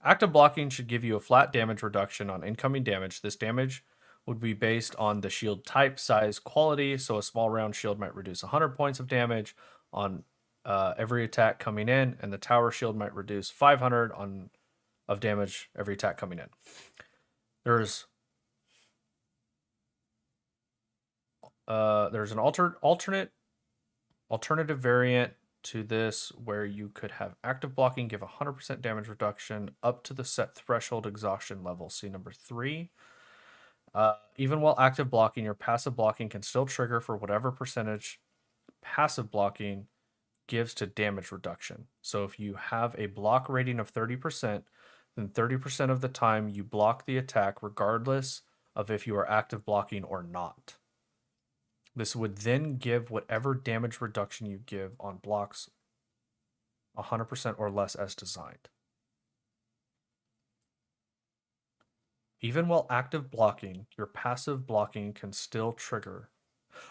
Active blocking should give you a flat damage reduction on incoming damage. This damage would be based on the shield type, size, quality. So a small round shield might reduce 100 points of damage on every attack coming in, and the tower shield might reduce 500 of damage every attack coming in. There's an alternative variant to this where you could have active blocking give 100% damage reduction up to the set threshold exhaustion level. See number 3. Even while active blocking, your passive blocking can still trigger for whatever percentage passive blocking gives to damage reduction. So if you have a block rating of 30%, then 30% of the time you block the attack regardless of if you are active blocking or not. This would then give whatever damage reduction you give on blocks 100% or less as designed. Even while active blocking, your passive blocking can still trigger.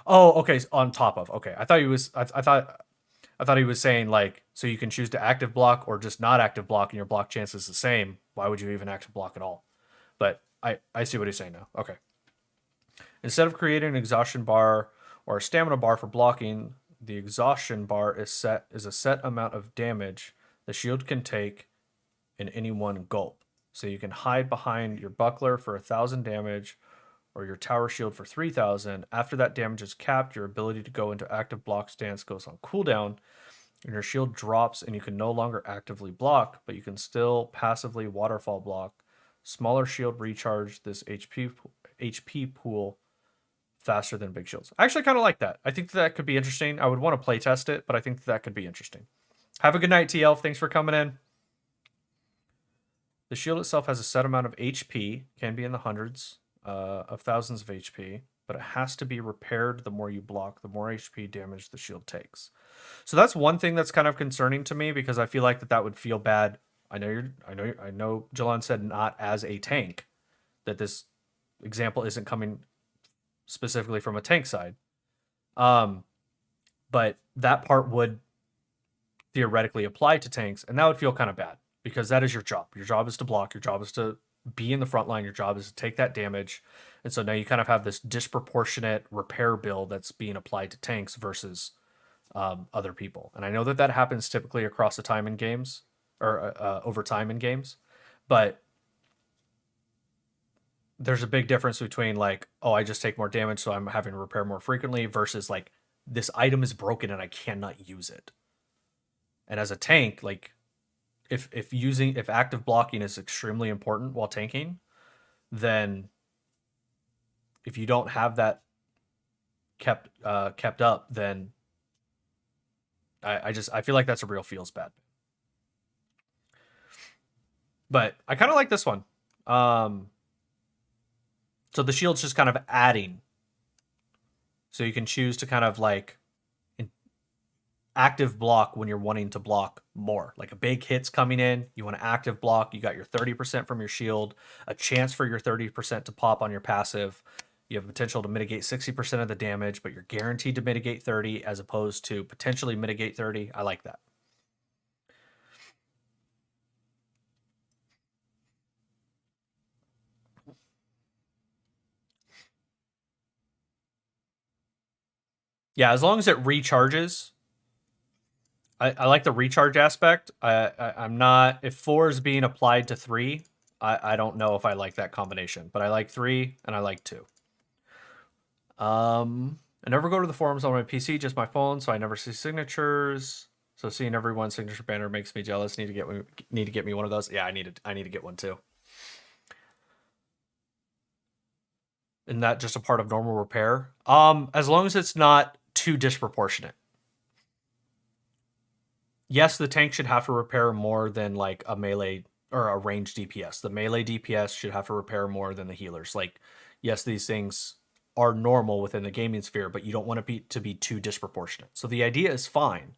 Oh, okay. On top of. Okay, I thought he was. I thought he was saying like, so you can choose to active block or just not active block, and your block chance is the same. Why would you even active block at all? But I see what he's saying now. Okay. Instead of creating an exhaustion bar or a stamina bar for blocking, the exhaustion bar is a set amount of damage the shield can take in any one gulp. So you can hide behind your buckler for 1,000 damage or your tower shield for 3,000. After that damage is capped, your ability to go into active block stance goes on cooldown, and your shield drops and you can no longer actively block, but you can still passively waterfall block. Smaller shield recharge this HP pool faster than big shields. I actually kind of like that. I think that could be interesting. I would want to play test it, but I think that could be interesting. Have a good night, TL. Thanks for coming in. The shield itself has a set amount of HP, can be in the hundreds of thousands of HP, but it has to be repaired. The more you block, the more HP damage the shield takes. So that's one thing that's kind of concerning to me, because I feel like that would feel bad. I know Jalon said not as a tank, that this example isn't coming specifically from a tank side. But that part would theoretically apply to tanks, and that would feel kind of bad, because that is your job. Your job is to block. Your job is to be in the front line. Your job is to take that damage. And so now you kind of have this disproportionate repair bill that's being applied to tanks versus other people. And I know that happens typically across the time in games, or over time in games. But there's a big difference between like, oh, I just take more damage, so I'm having to repair more frequently, versus like, this item is broken and I cannot use it. And as a tank, like, if active blocking is extremely important while tanking, then if you don't have that kept up, then I feel like that's a real feels bad. But I kind of like this one. So the shield's just kind of adding. So you can choose to kind of like active block when you're wanting to block more. Like a big hit's coming in, you want to active block, you got your 30% from your shield, a chance for your 30% to pop on your passive. You have potential to mitigate 60% of the damage, but you're guaranteed to mitigate 30 as opposed to potentially mitigate 30. I like that. Yeah, as long as it recharges. I like the recharge aspect. I'm not, if 4 is being applied to 3, I don't know if I like that combination, but I like 3 and I like 2. I never go to the forums on my PC, just my phone, so I never see signatures. So seeing everyone's signature banner makes me jealous. Need to get me one of those. Yeah, I need to get one too. Isn't that just a part of normal repair? As long as it's not too disproportionate. Yes, the tank should have to repair more than like a melee or a ranged DPS. The melee DPS should have to repair more than the healers. Like, yes, these things are normal within the gaming sphere, but you don't want it to be too disproportionate. So the idea is fine,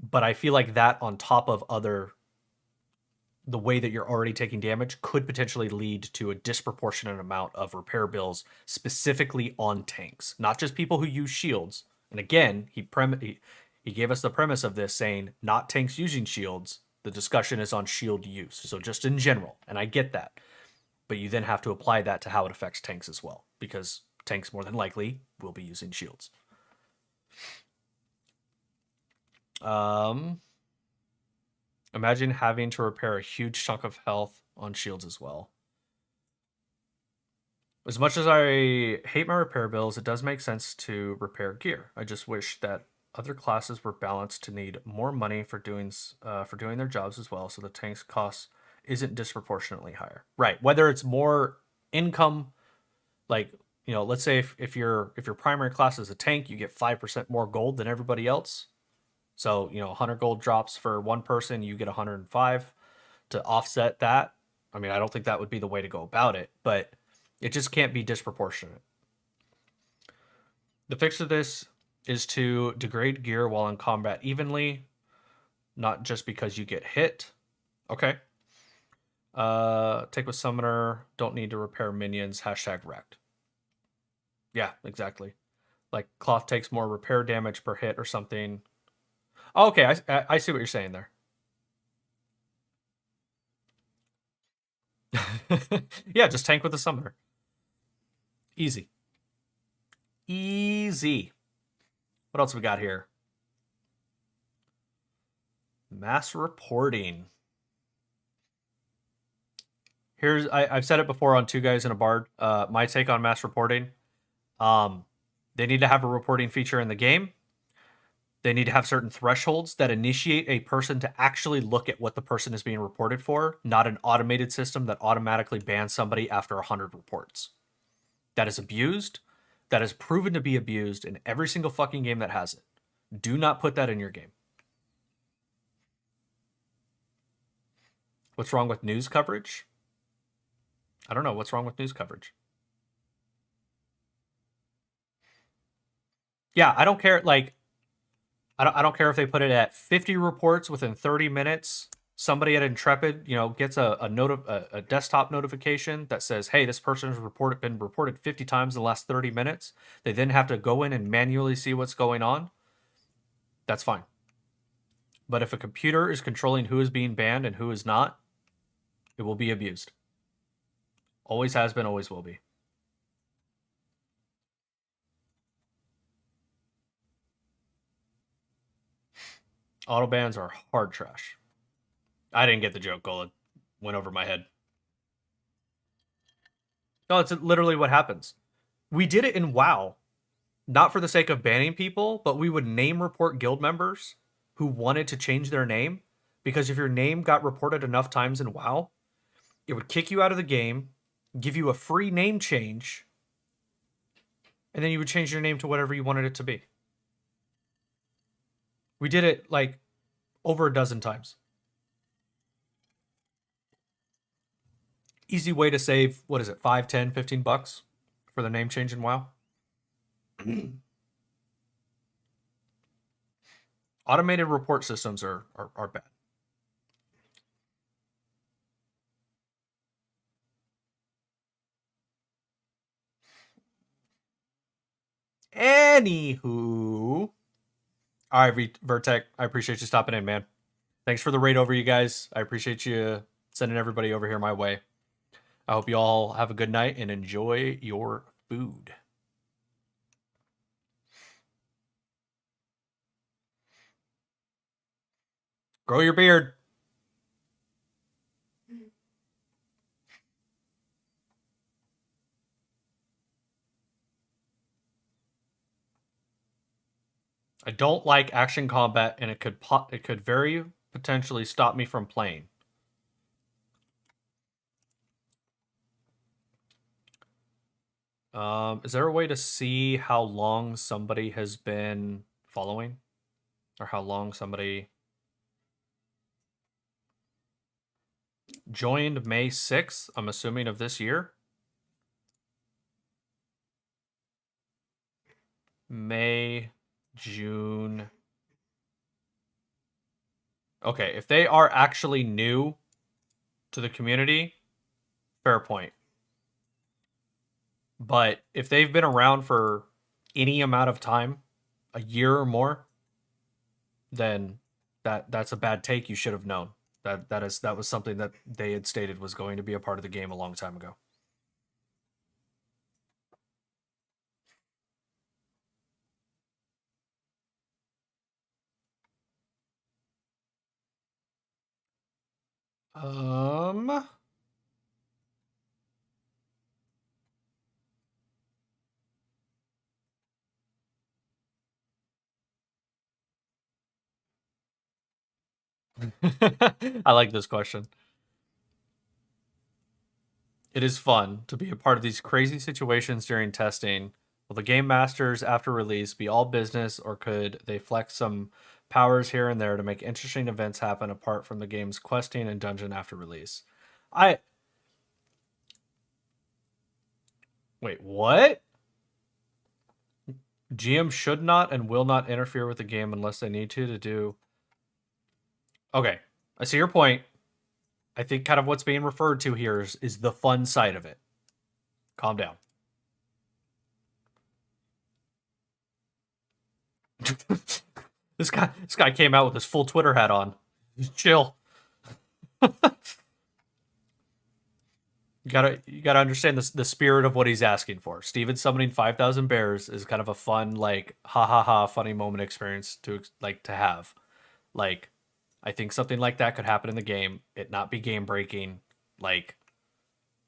but I feel like that on top of the way that you're already taking damage could potentially lead to a disproportionate amount of repair bills, specifically on tanks, not just people who use shields. And again, he gave us the premise of this saying not tanks using shields. The discussion is on shield use. So just in general, and I get that. But you then have to apply that to how it affects tanks as well, because tanks more than likely will be using shields. Imagine having to repair a huge chunk of health on shields as well. As much as I hate my repair bills, it does make sense to repair gear. I just wish that other classes were balanced to need more money for doing their jobs as well, so the tank's cost isn't disproportionately higher. Right. Whether it's more income, like, you know, let's say if your primary class is a tank, you get 5% more gold than everybody else. So, 100 gold drops for one person, you get 105 to offset that. I mean, I don't think that would be the way to go about it, but it just can't be disproportionate. The fix of this is to degrade gear while in combat evenly, not just because you get hit. Okay. Take with summoner, don't need to repair minions, #wrecked. Yeah, exactly. Like cloth takes more repair damage per hit or something. Oh, okay, I see what you're saying there. Yeah, just tank with the summoner. Easy. Easy. What else we got here? Mass reporting. I've said it before on Two Guys in a Bard. My take on mass reporting. They need to have a reporting feature in the game. They need to have certain thresholds that initiate a person to actually look at what the person is being reported for, not an automated system that automatically bans somebody after 100 reports. That is abused. That is proven to be abused in every single fucking game that has it. Do not put that in your game. What's wrong with news coverage? I don't know. What's wrong with news coverage? Yeah, I don't care. Like, I don't care if they put it at 50 reports within 30 minutes. Somebody at Intrepid, gets a desktop notification that says, "Hey, this person has been reported 50 times in the last 30 minutes." They then have to go in and manually see what's going on. That's fine. But if a computer is controlling who is being banned and who is not, it will be abused. Always has been, always will be. Auto bans are hard trash. I didn't get the joke, Gola. Went over my head. No, it's literally what happens. We did it in WoW. Not for the sake of banning people, but we would name report guild members who wanted to change their name. Because if your name got reported enough times in WoW, it would kick you out of the game, give you a free name change, and then you would change your name to whatever you wanted it to be. We did it like over a dozen times. Easy way to save, what is it, 5, 10, 15 bucks for the name change in WoW? Automated report systems are bad. Anywho. All right, Vertec, I appreciate you stopping in, man. Thanks for the raid over, you guys. I appreciate you sending everybody over here my way. I hope you all have a good night and enjoy your food. Grow your beard. I don't like action combat, and it could very potentially stop me from playing. Is there a way to see how long somebody has been following? Or how long somebody joined May 6th, I'm assuming, of this year? May, June. Okay, if they are actually new to the community, fair point. But if they've been around for any amount of time, a year or more, then that's a bad take. You should have known. That was something that they had stated was going to be a part of the game a long time ago. I like this question. It is fun to be a part of these crazy situations during testing. Will the game masters after release be all business, or could they flex some powers here and there to make interesting events happen apart from the game's questing and dungeon after release. Wait, what? GM should not and will not interfere with the game unless they need to do... Okay, I see your point. I think kind of what's being referred to here is the fun side of it. Calm down. This guy came out with his full Twitter hat on. He's chill. You gotta understand the spirit of what he's asking for. Steven summoning 5,000 bears is kind of a fun, like, ha ha ha, funny moment experience to have. Like, I think something like that could happen in the game. It not be game breaking. Like,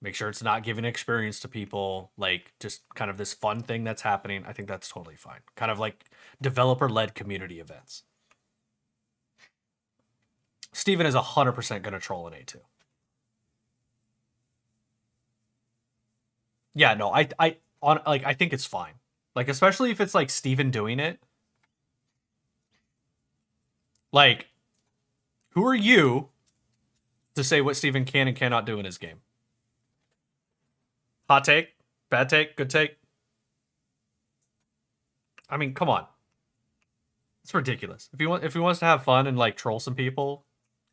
make sure it's not giving experience to people. Like, just kind of this fun thing that's happening. I think that's totally fine. Kind of like developer-led community events. Steven is 100% going to troll an A2. Yeah, no, I think it's fine. Like, especially if it's like Steven doing it. Like, who are you to say what Steven can and cannot do in his game? Hot take? Bad take? Good take? I mean, come on. It's ridiculous. If he wants to have fun and like troll some people,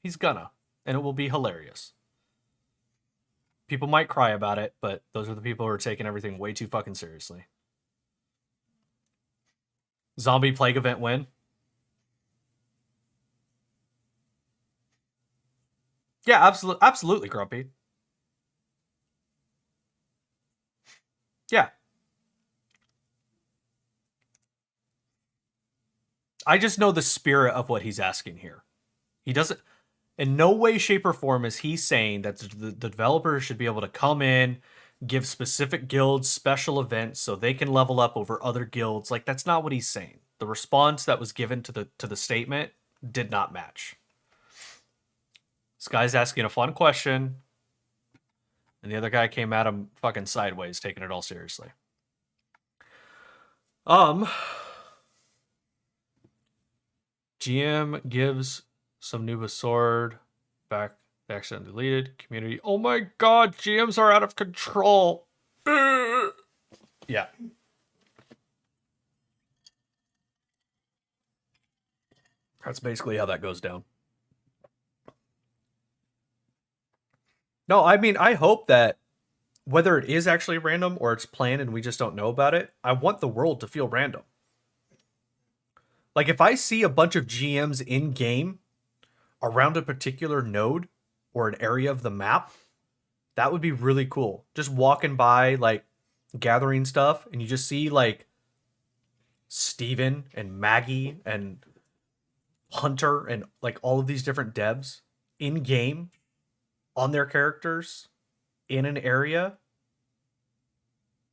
he's gonna. And it will be hilarious. People might cry about it, but those are the people who are taking everything way too fucking seriously. Zombie plague event win. Yeah, absolutely, Grumpy. Yeah. I just know the spirit of what he's asking here. He doesn't... In no way, shape, or form is he saying that the developers should be able to come in, give specific guilds special events so they can level up over other guilds. Like, that's not what he's saying. The response that was given to the statement did not match. This guy's asking a fun question, and the other guy came at him fucking sideways, taking it all seriously. GM gives some Nuba sword back. They accidentally deleted. Community. Oh my god, GMs are out of control. Yeah. That's basically how that goes down. No, I mean, I hope that whether it is actually random or it's planned and we just don't know about it, I want the world to feel random. Like, if I see a bunch of GMs in game around a particular node or an area of the map, that would be really cool. Just walking by, like, gathering stuff, and you just see, like, Steven and Maggie and Hunter and, like, all of these different devs in game on their characters in an area.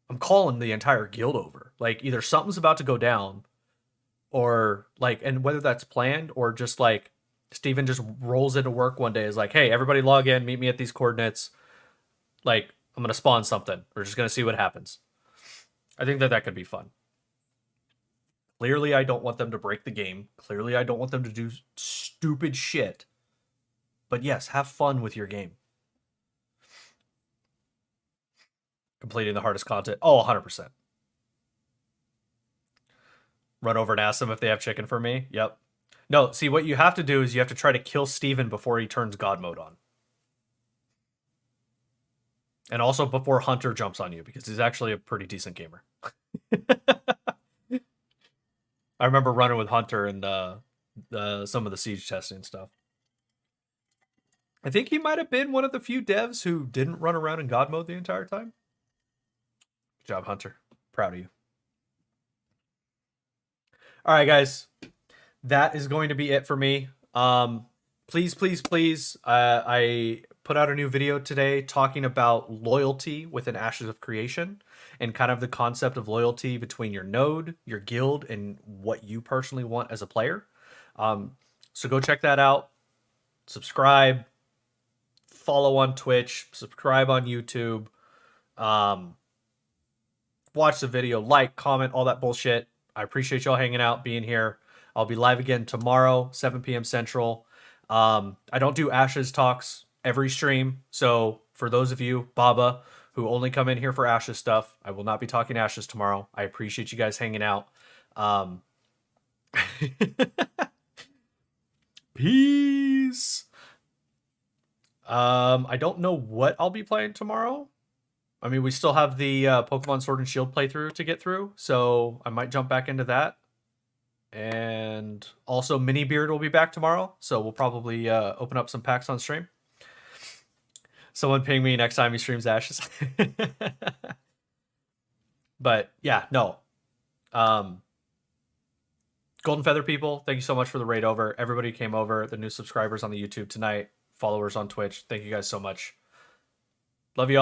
I'm calling the entire guild over. Like, either something's about to go down, or, like, and whether that's planned or just, like, Steven just rolls into work one day, is like, hey, everybody log in, meet me at these coordinates. Like, I'm going to spawn something. We're just going to see what happens. I think that could be fun. Clearly, I don't want them to break the game. Clearly, I don't want them to do stupid shit. But yes, have fun with your game. Completing the hardest content. Oh, 100%. Run over and ask them if they have chicken for me. Yep. No, see, what you have to do is you have to try to kill Steven before he turns God mode on. And also before Hunter jumps on you, because he's actually a pretty decent gamer. I remember running with Hunter and some of the siege testing stuff. I think he might have been one of the few devs who didn't run around in God mode the entire time. Good job, Hunter. Proud of you. All right, guys. That is going to be it for me. Please, please, please. I put out a new video today talking about loyalty within Ashes of Creation and kind of the concept of loyalty between your node, your guild, and what you personally want as a player. So go check that out. Subscribe. Follow on Twitch. Subscribe on YouTube. Watch the video. Like, comment, all that bullshit. I appreciate y'all hanging out, being here. I'll be live again tomorrow, 7 p.m. Central. I don't do Ashes talks every stream. So for those of you, Baba, who only come in here for Ashes stuff, I will not be talking Ashes tomorrow. I appreciate you guys hanging out. Peace. I don't know what I'll be playing tomorrow. I mean, we still have the Pokemon Sword and Shield playthrough to get through, so I might jump back into that. And also, Mini Beard will be back tomorrow, so we'll probably open up some packs on stream. Someone ping me next time he streams Ashes. But yeah, no. Golden Feather people, thank you so much for the raid over. Everybody who came over, the new subscribers on the YouTube tonight, followers on Twitch, thank you guys so much. Love you all.